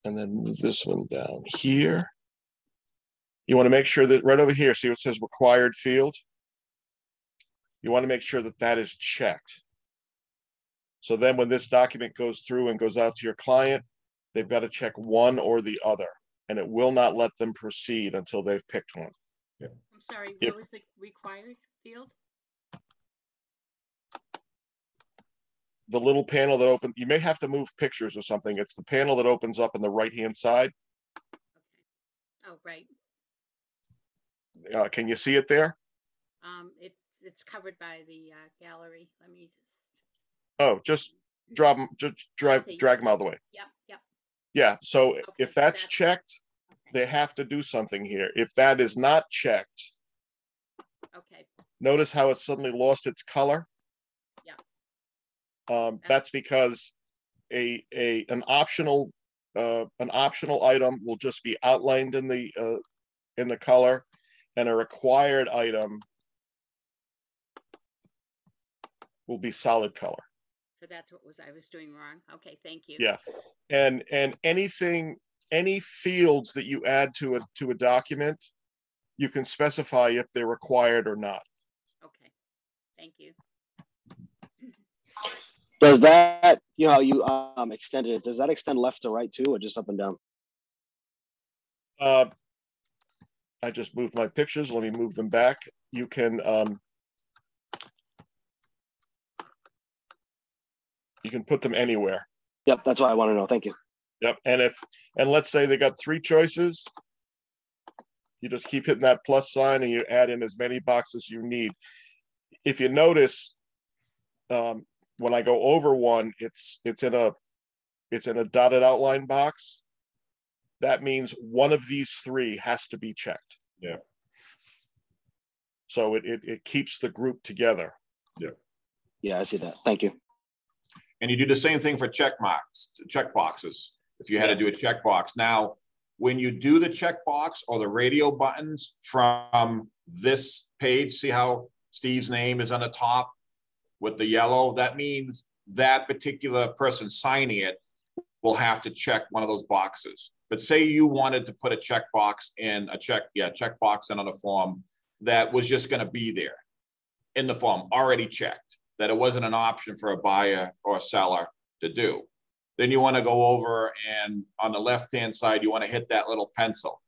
And then move this one down here. You want to make sure that right over here, see what says required field? You want to make sure that that is checked. So then when this document goes through and goes out to your client, they've got to check one or the other, and it will not let them proceed until they've picked one. Yeah. I'm sorry, what was the required field? The little panel that opens, you may have to move pictures or something. It's the panel that opens up on the right-hand side. Okay. Oh, right. Can you see it there? It's covered by the gallery. Let me just. Oh, just drop them, just drag them out of the way. Yep, yep. Yeah, so Okay, if so that's checked, okay. they have to do something here. If that is not checked, Okay. notice how it suddenly lost its color? Yeah. That's because an optional item will just be outlined in the color, and a required item will be solid color. So that's what I was doing wrong. Okay, thank you. Yeah, and any fields that you add to a document, you can specify if they're required or not. Okay, thank you. Does that, you know, you extended it, does that extend left to right too, or just up and down? I just moved my pictures. Let me move them back. You can put them anywhere. Yep, that's what I want to know. Thank you. Yep, and let's say they got 3 choices. You just keep hitting that plus sign and you add in as many boxes you need. If you notice, when I go over one, it's in a dotted outline box. That means one of these 3 has to be checked. Yeah. So it keeps the group together. Yeah. Yeah, I see that. Thank you. And you do the same thing for check boxes. If you had to do a check box. Now, when you do the check box or the radio buttons from this page, see how Steve's name is on the top with the yellow? That means that particular person signing it will have to check one of those boxes. But say you wanted to put a checkbox in checkbox in on a form that was just going to be there in the form, already checked, that it wasn't an option for a buyer or a seller to do. Then you want to go over and on the left-hand side, you want to hit that little pencil.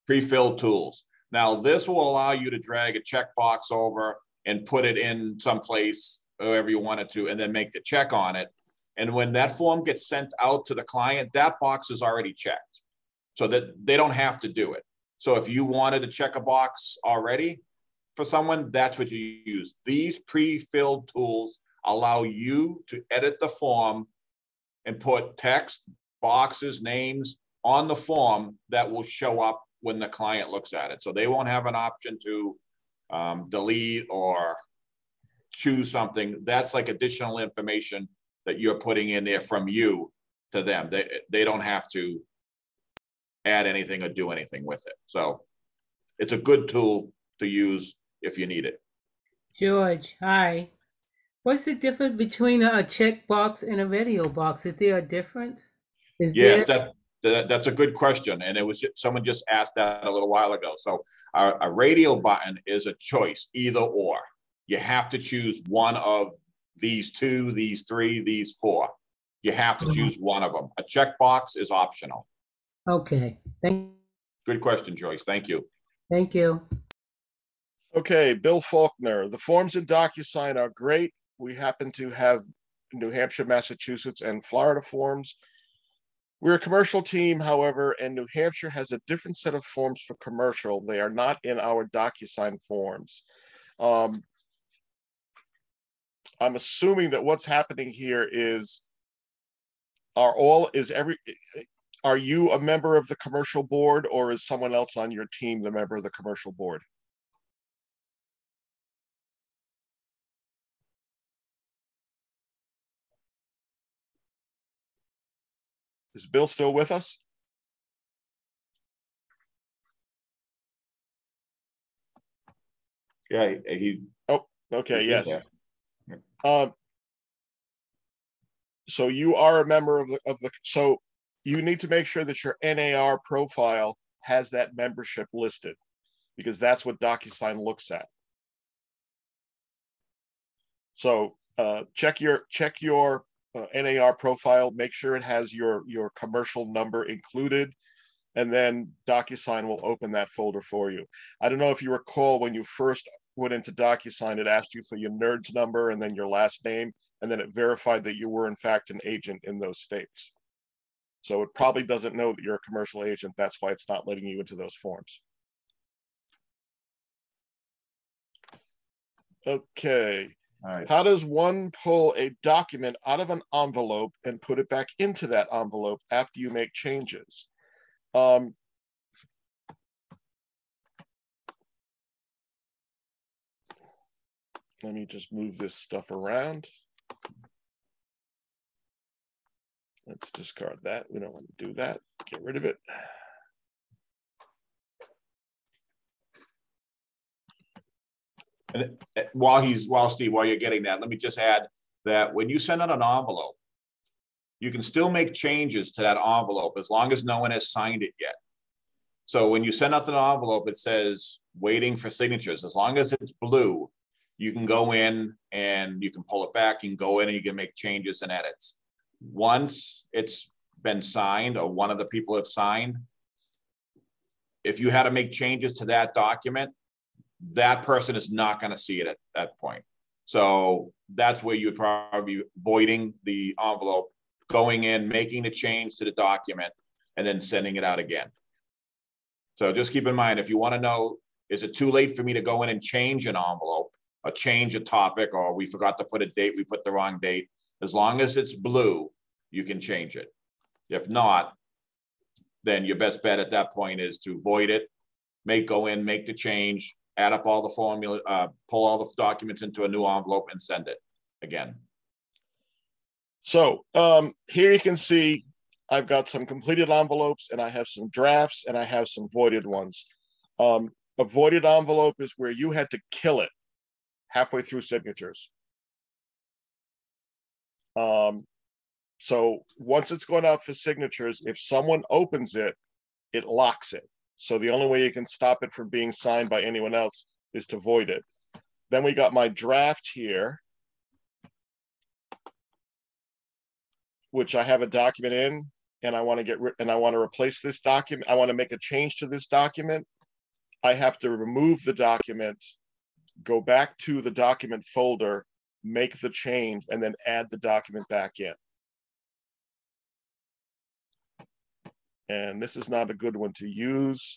Pre-filled tools. Now, this will allow you to drag a checkbox over and put it in someplace, wherever you want it to, and then make the check on it. And when that form gets sent out to the client, that box is already checked so that they don't have to do it. So if you wanted to check a box already for someone, that's what you use. These pre-filled tools allow you to edit the form and put text, boxes, names on the form that will show up when the client looks at it. So they won't have an option to delete or choose something. That's like additional information that you're putting in there from you to them. They don't have to add anything or do anything with it. So it's a good tool to use if you need it. George, hi. What's the difference between a checkbox and a radio box? Is there a difference? Yes, that's a good question. And it was someone just asked that a little while ago. So a radio button is a choice, either or. You have to choose one of these two, these three, these four. You have to choose one of them. A checkbox is optional. Okay. Good question, Joyce. Thank you. Thank you. Okay, Bill Faulkner. The forms in DocuSign are great. We happen to have New Hampshire, Massachusetts, and Florida forms. We're a commercial team, however, and New Hampshire has a different set of forms for commercial. They are not in our DocuSign forms. I'm assuming that what's happening here is, are you a member of the commercial board, or is someone else on your team the member of the commercial board? Is Bill still with us? Yeah, oh, okay, yes. So you are a member of the, so you need to make sure that your NAR profile has that membership listed, because that's what DocuSign looks at. So check your NAR profile, make sure it has your commercial number included, and then DocuSign will open that folder for you. I don't know if you recall when you first went into DocuSign, it asked you for your NERDS number and then your last name, and then it verified that you were in fact an agent in those states. So it probably doesn't know that you're a commercial agent. That's why it's not letting you into those forms. Okay. All right. How does one pull a document out of an envelope and put it back into that envelope after you make changes? Let me just move this stuff around. Let's discard that. We don't want to do that. Get rid of it. And Steve, while you're getting that, let me just add that when you send out an envelope, you can still make changes to that envelope as long as no one has signed it yet. So when you send out the envelope, it says waiting for signatures. As long as it's blue, you can go in and you can pull it back. You can go in and you can make changes and edits. Once it's been signed or one of the people have signed, if you had to make changes to that document, that person is not going to see it at that point. So that's where you'd probably be voiding the envelope, going in, making the change to the document, and then sending it out again. So just keep in mind, if you want to know, is it too late for me to go in and change an envelope or change a topic, or we forgot to put a date, we put the wrong date? As long as it's blue, you can change it. If not, then your best bet at that point is to void it, go in, make the change, add up all the formula, pull all the documents into a new envelope and send it again. So here you can see I've got some completed envelopes and I have some drafts and I have some voided ones. A voided envelope is where you had to kill it. halfway through signatures. So once it's gone out for signatures, if someone opens it, it locks it. So the only way you can stop it from being signed by anyone else is to void it. Then we got my draft here, which I have a document in, and I want to replace this document. I want to make a change to this document. I have to remove the document, go back to the document folder, make the change, and then add the document back in. And this is not a good one to use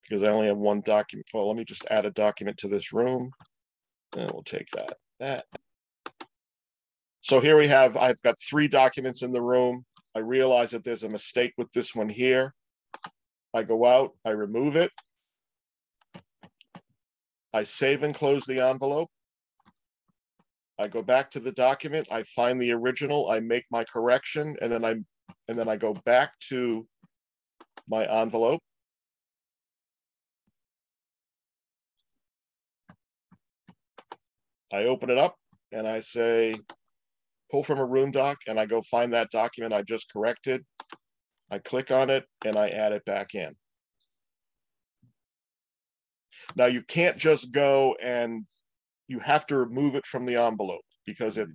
because I only have one document. Well, let me just add a document to this room, and we'll take that. So here we have, I've got 3 documents in the room. I realize that there's a mistake with this one here. I go out, I remove it. I save and close the envelope. I go back to the document, I find the original, I make my correction, and then I go back to my envelope. I open it up and I say, pull from a room doc, and I go find that document I just corrected. I click on it and I add it back in. Now you can't just go and you have to remove it from the envelope because it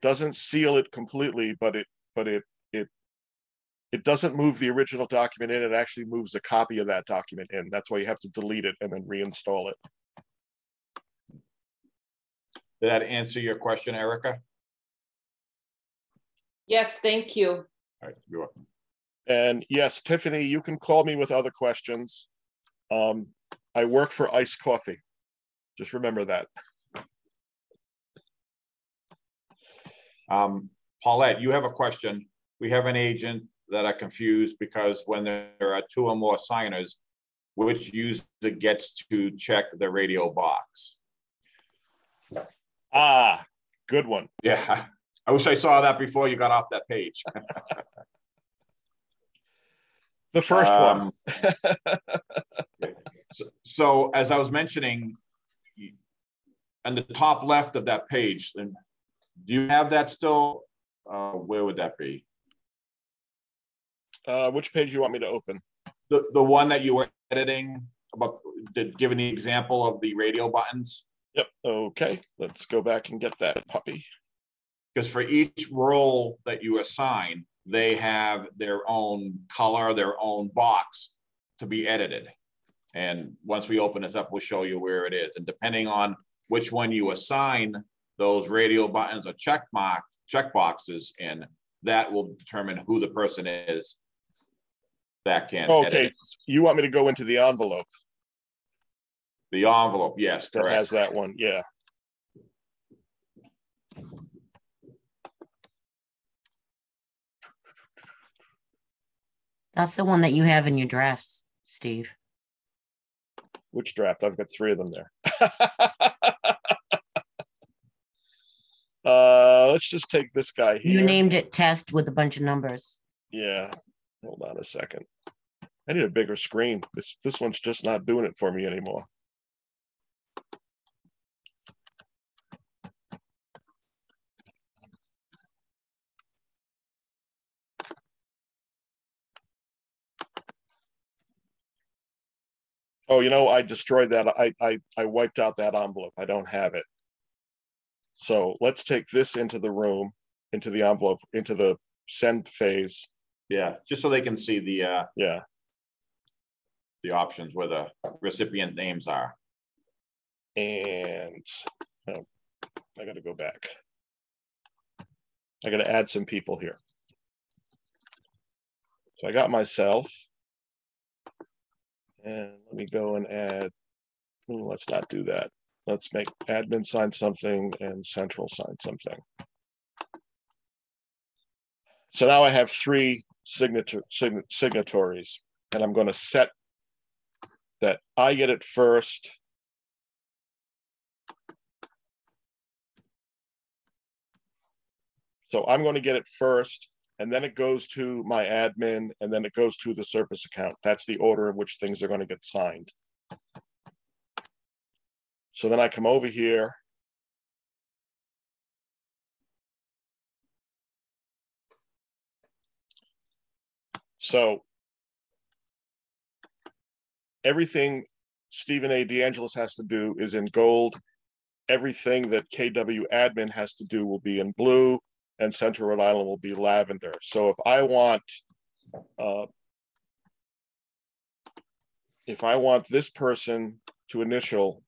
doesn't seal it completely, but it doesn't move the original document in. It actually moves a copy of that document in. That's why you have to delete it and then reinstall it. Did that answer your question, Erica? Yes, thank you. All right, you're welcome. And yes, Tiffany, you can call me with other questions. I work for iced coffee. Just remember that. Paulette, you have a question. We have an agent that are confused because when there are 2 or more signers, which user gets to check the radio box? Ah, good one. Yeah, I wish I saw that before you got off that page. The first one. So as I was mentioning, on the top left of that page, do you have that still? Where would that be? Which page do you want me to open? The one that you were editing, about giving the example of the radio buttons. Yep. Okay. Let's go back and get that puppy. Because for each role that you assign, they have their own color, their own box to be edited. And once we open this up, we'll show you where it is. And depending on which one you assign those radio buttons or check boxes in, that will determine who the person is that can edit it. You want me to go into the envelope? The envelope, yes, correct. That has that one, yeah. That's the one that you have in your drafts, Steve. Which draft? I've got 3 of them there. Let's just take this guy here. You named it test with a bunch of numbers. Yeah. Hold on a second. I need a bigger screen. This one's just not doing it for me anymore. Oh, you know, I destroyed that. I wiped out that envelope. I don't have it. So let's take this into the room, into the envelope, into the send phase. Yeah, just so they can see the yeah, the options where the recipient names are. And oh, I got to go back. I got to add some people here. So I got myself. And let me go and add, let's not do that. Let's make admin sign something and central sign something. So now I have 3 signatories, and I'm going to set that I get it first. So I'm going to get it first, and then it goes to my admin, and then it goes to the service account. That's the order in which things are going to get signed. So then I come over here. So everything Stephen A. DeAngelis has to do is in gold. Everything that KW admin has to do will be in blue, and Central Rhode Island will be lavender. So if I want this person to initial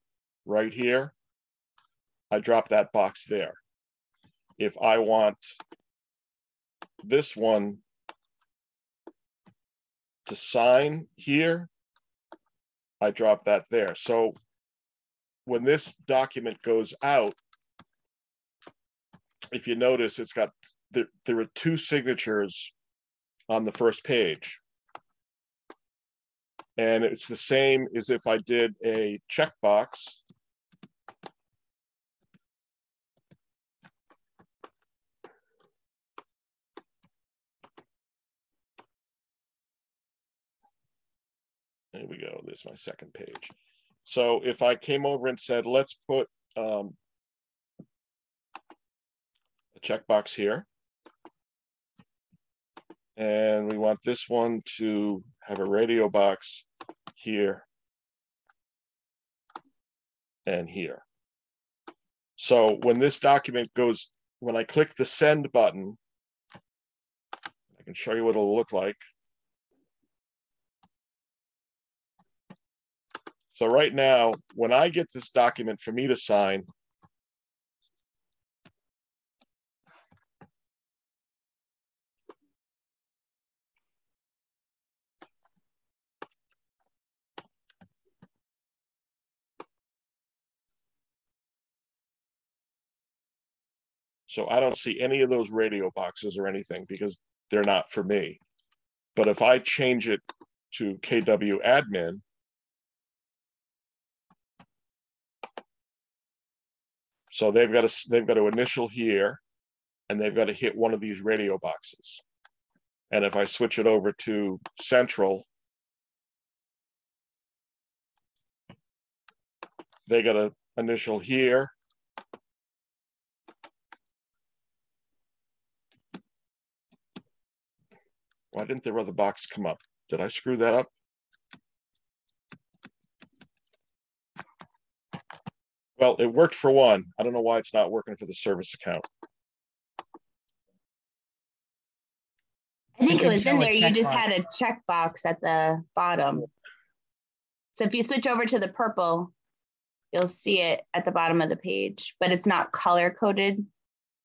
right here, I drop that box there. If I want this one to sign here, I drop that there. So when this document goes out, if you notice, it's got, there are two signatures on the first page. And it's the same as if I did a checkbox. There we go, there's my second page. So if I came over and said, let's put a checkbox here. And we want this one to have a radio box here and here. So when this document goes, when I click the send button, I can show you what it'll look like. So right now, when I get this document for me to sign, so I don't see any of those radio boxes or anything because they're not for me. But if I change it to KW admin, so they've got to initial here, and they've got to hit one of these radio boxes. And if I switch it over to Central, they got to initial here. Why didn't their other box come up? Did I screw that up? Well, it worked for one. I don't know why it's not working for the service account. I think it was in there. You just had a checkbox at the bottom. So if you switch over to the purple, you'll see it at the bottom of the page, but it's not color coded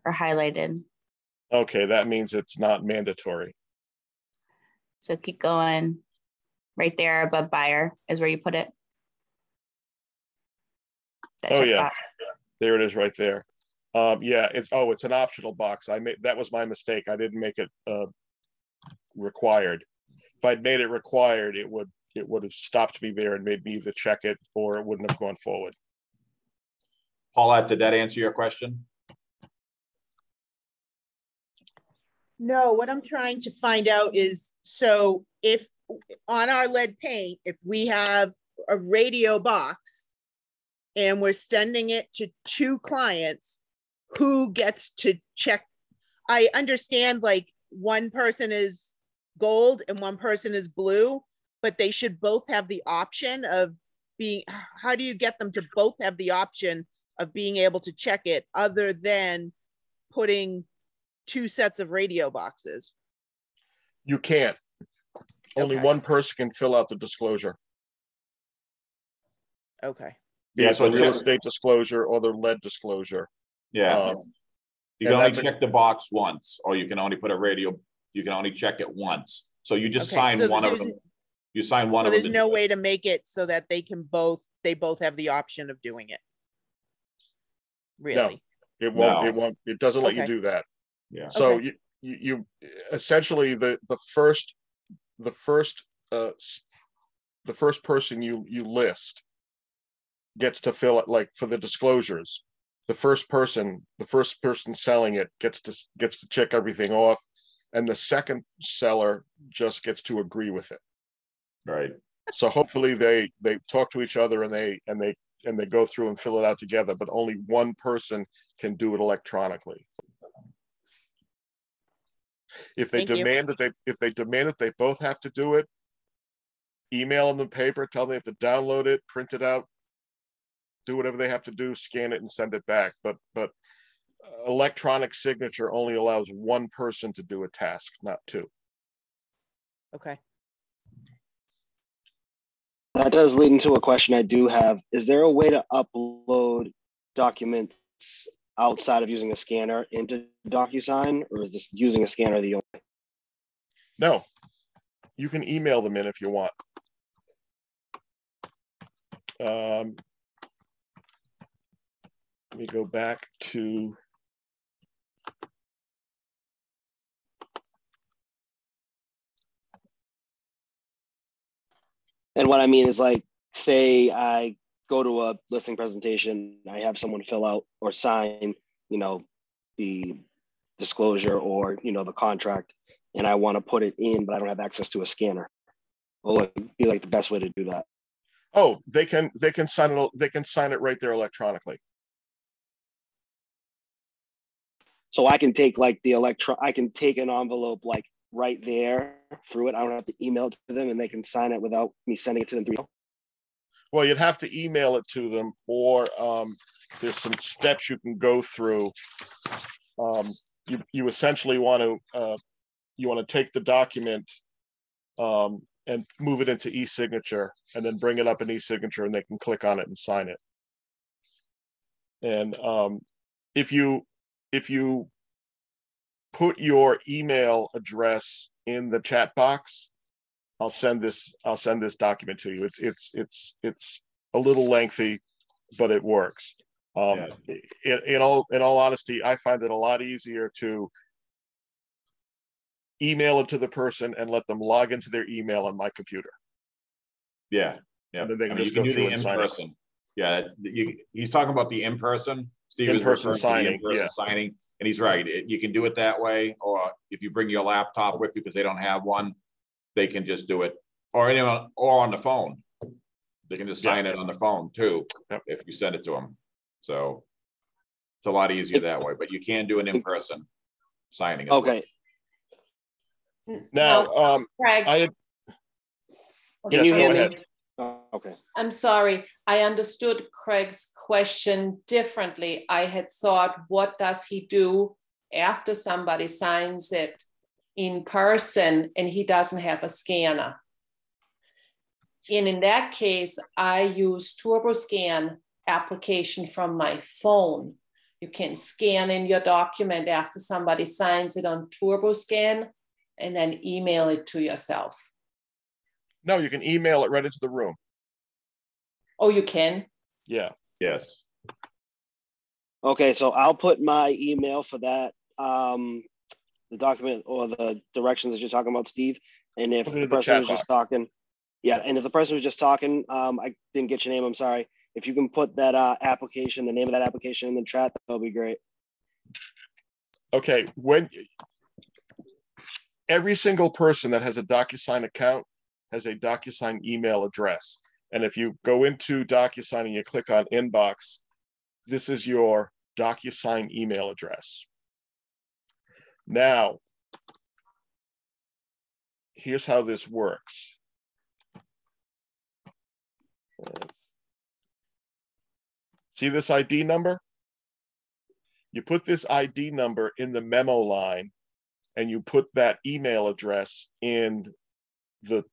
or highlighted. Okay, that means it's not mandatory. So keep going. Right there above buyer is where you put it. Oh yeah, there it is right there. Yeah, it's an optional box. That was my mistake. I didn't make it required. If I'd made it required, it would have stopped me there and made me either check it or it wouldn't have gone forward. Paulette, did that answer your question? No, what I'm trying to find out is, so if on our lead paint, if we have a radio box and we're sending it to two clients, who gets to check? I understand like one person is gold and one person is blue, but they should both have the option of being, how do you get them to both have the option of being able to check it other than putting two sets of radio boxes? You can't. Only one person can fill out the disclosure. Okay. Yeah, so the real estate disclosure or the lead disclosure. Yeah. You can only check the box once, or you can only put a radio, you can only check it once. So you just sign one of them. You sign one of them. There's no way to make it so that they both have the option of doing it. Really? No, it won't. No. It won't. It doesn't let you do that. Yeah. So you essentially the first person you list gets to fill it, like for the disclosures. The first person selling it gets to check everything off, and the second seller just gets to agree with it. Right. So hopefully they talk to each other and they and they go through and fill it out together, but only one person can do it electronically. If they demand that they both have to do it, email them the paper, tell them they have to download it, print it out, do whatever they have to do, scan it and send it back. But electronic signature only allows one person to do a task, not two. Okay. That does lead into a question I do have. Is there a way to upload documents outside of using a scanner into DocuSign, or is this using a scanner the only way? No, you can email them in if you want. Let me go back to and what I mean is, like, say I go to a listing presentation, I have someone fill out or sign, you know, the disclosure or, you know, the contract, and I want to put it in, but I don't have access to a scanner. What would be like the best way to do that? Oh, they can sign it. They can sign it right there electronically. So I can take like I can take an envelope like right there through it. I don't have to email it to them, and they can sign it without me sending it to them through. Well, you'd have to email it to them, or there's some steps you can go through. You essentially want to take the document and move it into e-signature, and then bring it up in e-signature, and they can click on it and sign it. And if you put your email address in the chat box, I'll send this document to you. It's a little lengthy, but it works. In all honesty, I find it a lot easier to email it to the person and let them log into their email on my computer. Yeah. And then they can you just can go do through the and sign it. in-person. Yeah, he's talking about the in-person. Steve is In-person referring to the signing, in-person signing, and he's right. You can do it that way, or if you bring your laptop with you because they don't have one, they can just do it, or on the phone. They can just sign it on the phone too, if you send it to them. So it's a lot easier that way, but you can do an in-person signing as Okay. well. Now, Craig, Can you hear me? ahead. Okay. I'm sorry. I understood Craig's question differently. I had thought, what does he do after somebody signs it in person and he doesn't have a scanner? And in that case, I use TurboScan application from my phone. You can scan in your document after somebody signs it on TurboScan and then email it to yourself. No, you can email it right into the room. Oh, you can? Yeah. Yes. Okay, so I'll put my email for that, the document or the directions that you're talking about, Steve. And if the person was just talking, and if the person was just talking, I didn't get your name, I'm sorry. If you can put that application, the name of that application in the chat, that'll be great. Okay, when every single person that has a DocuSign account has a DocuSign email address. And if you go into DocuSign and you click on inbox, this is your DocuSign email address. Now, here's how this works. See this ID number? You put this ID number in the memo line, and you put that email address in the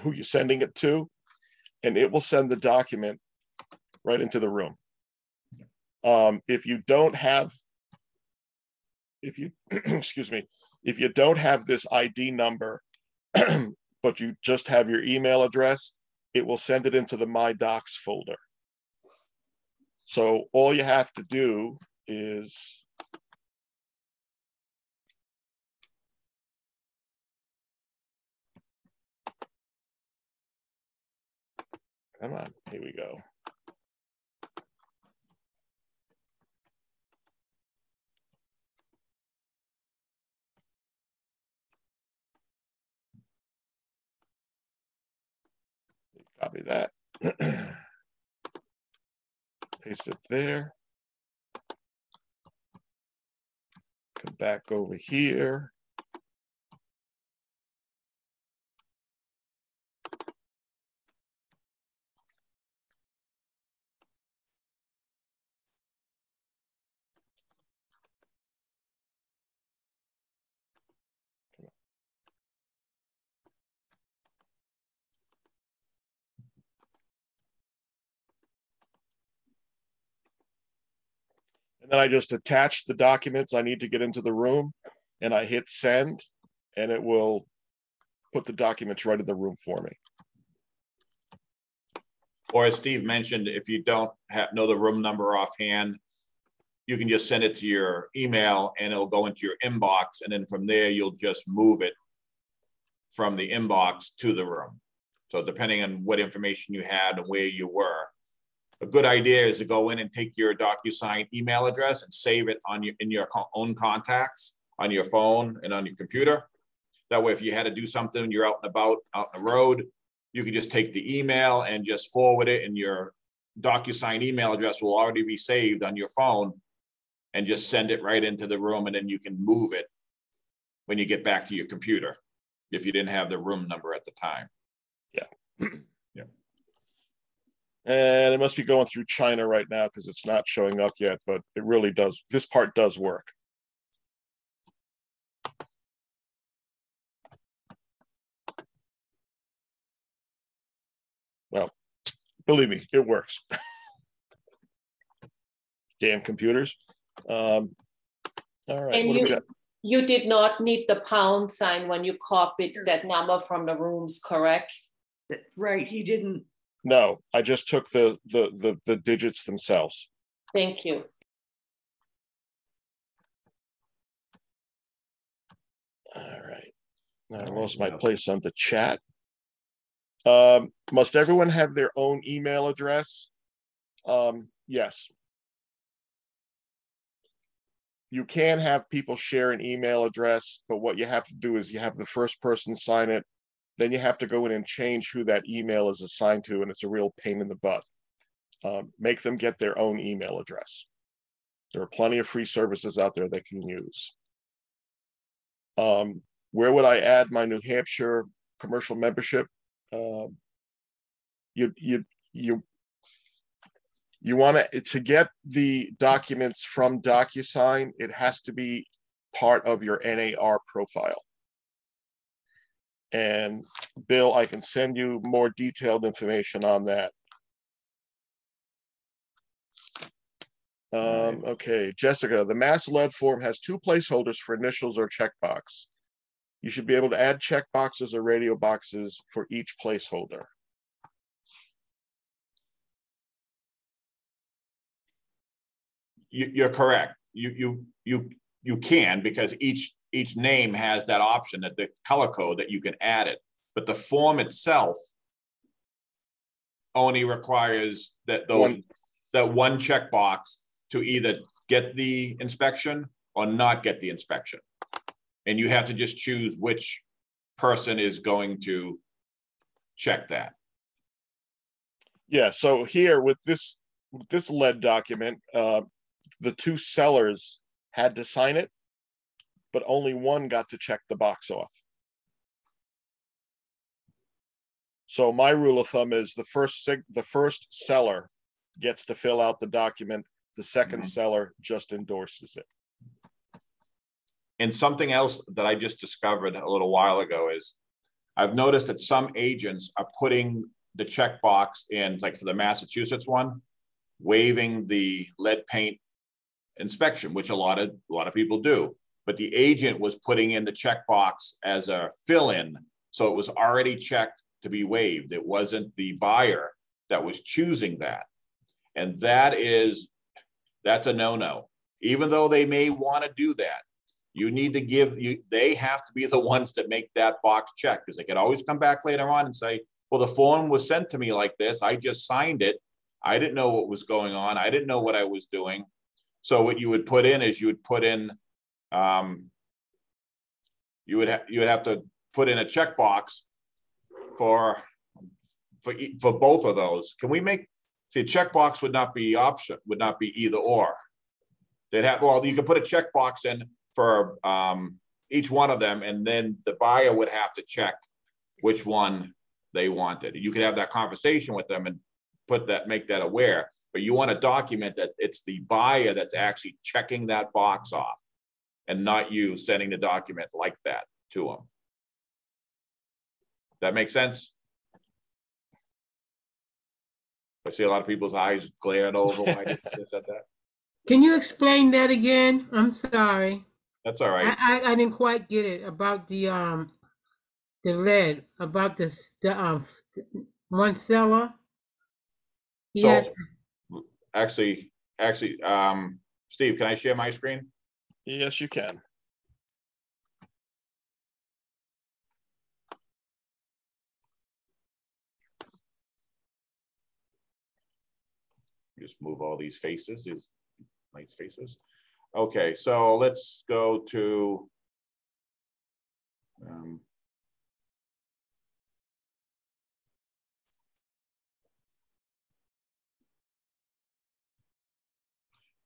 who you're sending it to, and it will send the document right into the room. If you don't have, excuse me, if you don't have this ID number, but you just have your email address, it will send it into the My Docs folder. So all you have to do is come on, here we go. Copy that. Paste it there. Come back over here. And then I just attach the documents I need to get into the room, and I hit send, and it will put the documents right in the room for me. Or as Steve mentioned, if you don't know the room number offhand, you can just send it to your email and it'll go into your inbox. And then from there, you'll just move it from the inbox to the room. So depending on what information you had and where you were, a good idea is to go in and take your DocuSign email address and save it on in your own contacts on your phone and on your computer. That way, if you had to do something, you're out and about, out on the road, you can just take the email and just forward it, and your DocuSign email address will already be saved on your phone, and just send it right into the room, and then you can move it when you get back to your computer if you didn't have the room number at the time. Yeah. Yeah. And it must be going through China right now because it's not showing up yet, but it really does. This part does work. Well, believe me, it works. Damn computers. All right. And what do we got? You did not need the pound sign when you copied that number from the rooms, correct? Right. He didn't. No, I just took the digits themselves. Thank you. All right. I lost my place on the chat. Must everyone have their own email address? Yes. You can have people share an email address, but what you have to do is you have the first person sign it, then you have to go in and change who that email is assigned to, and it's a real pain in the butt. Make them get their own email address. There are plenty of free services out there they can use. Where would I add my New Hampshire commercial membership? You want to get the documents from DocuSign, it has to be part of your NAR profile. And Bill, I can send you more detailed information on that. Okay, Jessica, the mass lead form has 2 placeholders for initials or checkbox. You should be able to add checkboxes or radio boxes for each placeholder. You're correct. You can, because each name has that option, that the color code that you can add it. But the form itself only requires that one checkbox to either get the inspection or not get the inspection. And you have to just choose which person is going to check that. Yeah, so here with this lead document, the 2 sellers had to sign it, but only one got to check the box off. So my rule of thumb is the first seller gets to fill out the document. The second seller just endorses it. And something else that I just discovered a little while ago is I've noticed that some agents are putting the checkbox in, like for the Massachusetts one, waiving the lead paint inspection, which a lot of people do. But the agent was putting in the checkbox as a fill-in, so it was already checked to be waived. It wasn't the buyer that was choosing that. And that's a no-no. Even though they may want to do that, you need to they have to be the ones that make that box check, because they could always come back later on and say, well, the form was sent to me like this. I just signed it. I didn't know what was going on. I didn't know what I was doing. So what you would put in is you would put in, you would have to put in a checkbox for both of those. Can we make See, checkbox would not be option, would not be either or. They'd have, well, you could put a checkbox in for each one of them, and then the buyer would have to check which one they wanted. You could have that conversation with them and put that, make that aware, but you want to document that it's the buyer that's actually checking that box off and not you sending the document like that to them. That makes sense? I see a lot of people's eyes glaring over when I said that. Can you explain that again? I'm sorry. That's all right. I didn't quite get it about the lead, about this one seller. So Yes. actually, Steve, can I share my screen? Yes, you can. Just move all these faces, these nice faces. Okay, so let's go to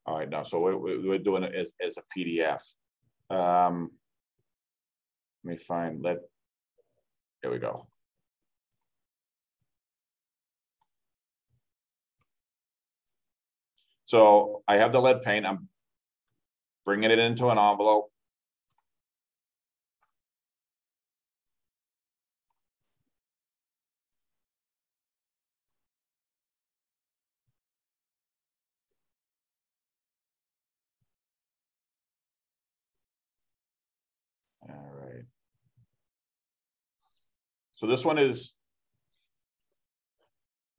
all right, now, so we're doing it as a PDF. Let me find, there we go. So I have the lead paint, I'm bringing it into an envelope. All right. So this one is,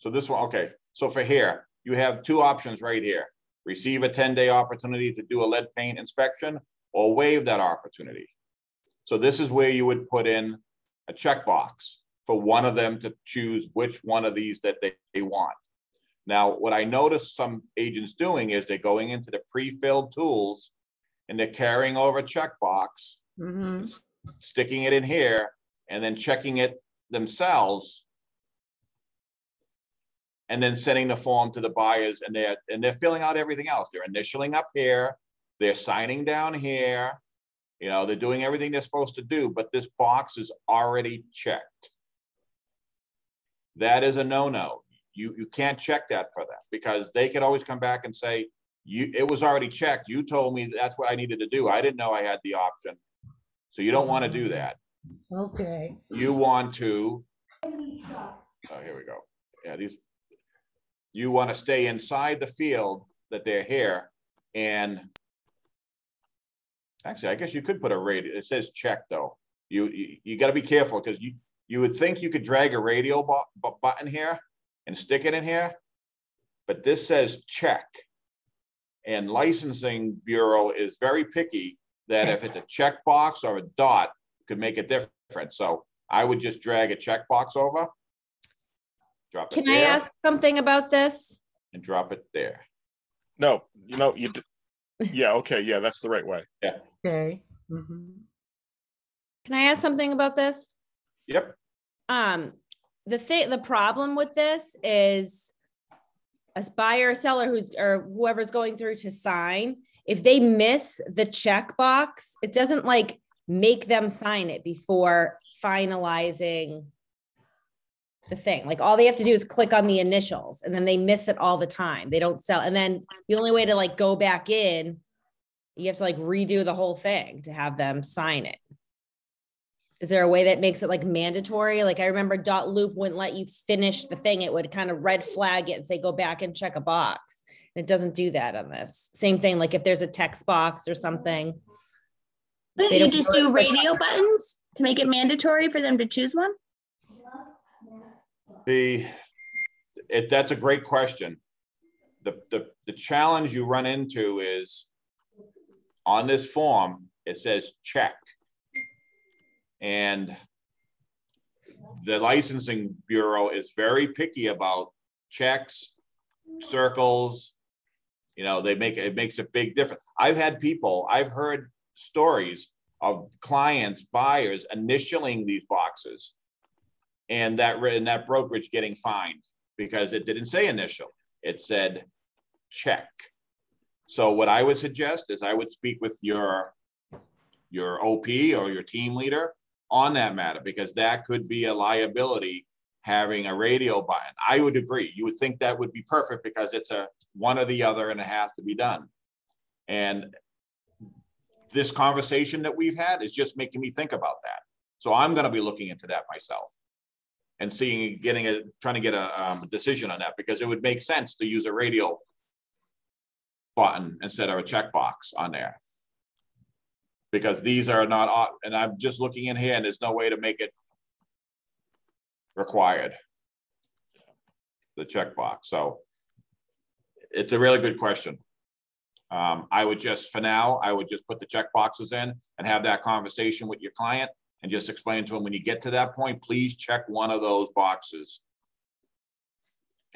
okay. So for here, you have two options right here. Receive a 10-day opportunity to do a lead paint inspection or waive that opportunity. So this is where you would put in a checkbox for one of them to choose which one of these that they want. Now, what I noticed some agents doing is they're going into the pre-filled tools and they're carrying over a checkbox, sticking it in here, and then checking it themselves, and then sending the form to the buyers, and they're filling out everything else. They're initialing up here, they're signing down here, you know, they're doing everything they're supposed to do, but this box is already checked. That is a no-no. You can't check that for them, because they could always come back and say, it was already checked. You told me that's what I needed to do. I didn't know I had the option. So you don't want to do that. Okay. You want to, oh, here we go. Yeah, you want to stay inside the field that they're here. And actually, I guess you could put a radio. It says check though. You got to be careful, because you would think you could drag a radio button here and stick it in here, but this says check. And licensing bureau is very picky that if it's a checkbox or a dot, could make a difference. So I would just drag a checkbox over, drop it there. Can I ask something about this? And drop it there. No, yeah, okay, yeah, that's the right way. Yeah. Okay. Can I ask something about this? Yep. The problem with this is a buyer or seller or whoever's going through to sign, if they miss the checkbox, it doesn't like make them sign it before finalizing the thing. Like all they have to do is click on the initials, and then they miss it all the time. They don't sell. And then the only way to like go back in, you have to like redo the whole thing to have them sign it. Is there a way that makes it like mandatory? Like I remember .loop wouldn't let you finish the thing. It would kind of red flag it and say, go back and check a box. And it doesn't do that on this. Same thing, like if there's a text box or something. Couldn't you just do radio buttons to make it mandatory for them to choose one? That's a great question. The challenge you run into is on this form, it says check. And the licensing bureau is very picky about checks, circles. You know, it makes a big difference. I've heard stories of clients, buyers initialing these boxes, and that brokerage getting fined because it didn't say initial. it said check. So what I would suggest is I would speak with your OP or your team leader on that matter, because that could be a liability, having a radio button. I would agree. You would think that would be perfect because it's a one or the other and it has to be done. And this conversation that we've had is just making me think about that. So I'm going to be looking into that myself and trying to get a decision on that, because it would make sense to use a radio button instead of a checkbox on there. Because these are not, and I'm just looking in here and there's no way to make it required, the checkbox. So it's a really good question. I would just, for now, I would just put the checkboxes in and have that conversation with your client and just explain to them, when you get to that point, please check one of those boxes.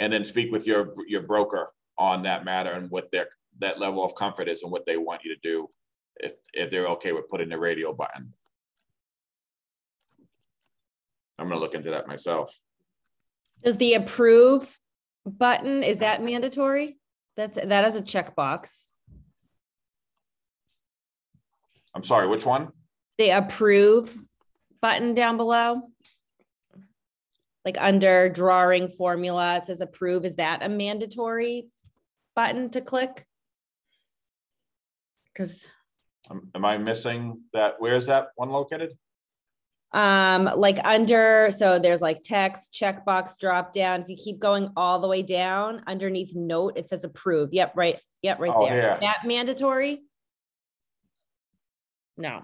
And then speak with your broker on that matter and what that level of comfort is and what they want you to do, if they're okay with putting the radio button. I'm going to look into that myself. Does the approve button, is that mandatory? That is a checkbox. I'm sorry, which one? The approve button down below. Like under drawing formula, it says approve. Is that a mandatory button to click? Because am I missing that? Where's that one located? Like under, so there's like text, checkbox, drop down. If you keep going all the way down underneath note, it says approve. Yep, right. Yep, right there. Yeah. Is that mandatory? No.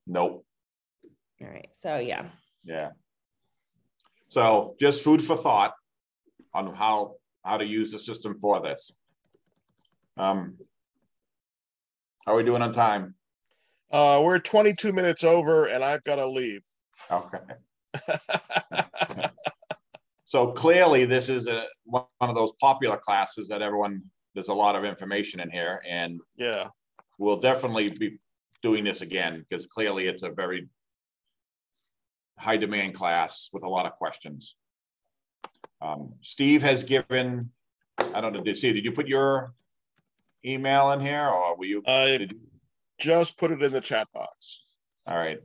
Nope. All right. So yeah. Yeah. So just food for thought on how to use the system for this. How are we doing on time? We're 22 minutes over and I've got to leave. Okay. So clearly this is one of those popular classes that there's a lot of information in here, and yeah, we'll definitely be doing this again, because clearly it's a very high demand class with a lot of questions. Steve has given, I don't know, did you put your email in here, or were you? Just put it in the chat box. All right.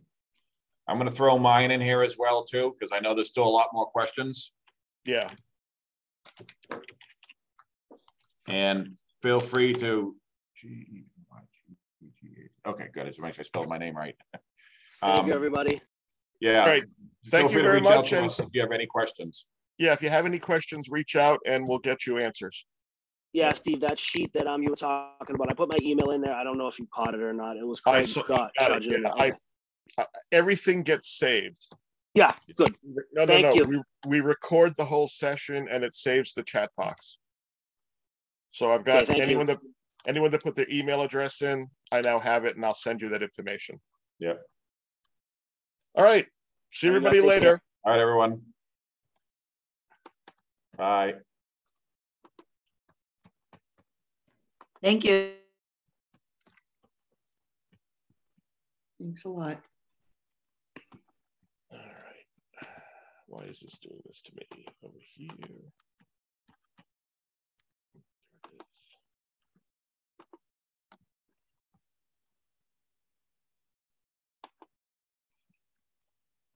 I'm going to throw mine in here as well, too, because I know there's still a lot more questions. Yeah. And feel free to. Okay, good. Just make sure I spelled my name right. Thank you, everybody. Yeah. Great. Thank you very much. And if you have any questions. Yeah, if you have any questions, reach out and we'll get you answers. Yeah, Steve, that sheet that you were talking about, I put my email in there. I don't know if you caught it or not. It was everything gets saved. Yeah, good. Thank you. We record the whole session and it saves the chat box. So I've got anyone that put their email address in, I now have it and I'll send you that information. Yeah. All right. See everybody later. All right, everyone. Bye. Thank you. Thanks a lot. All right. Why is this doing this to me over here?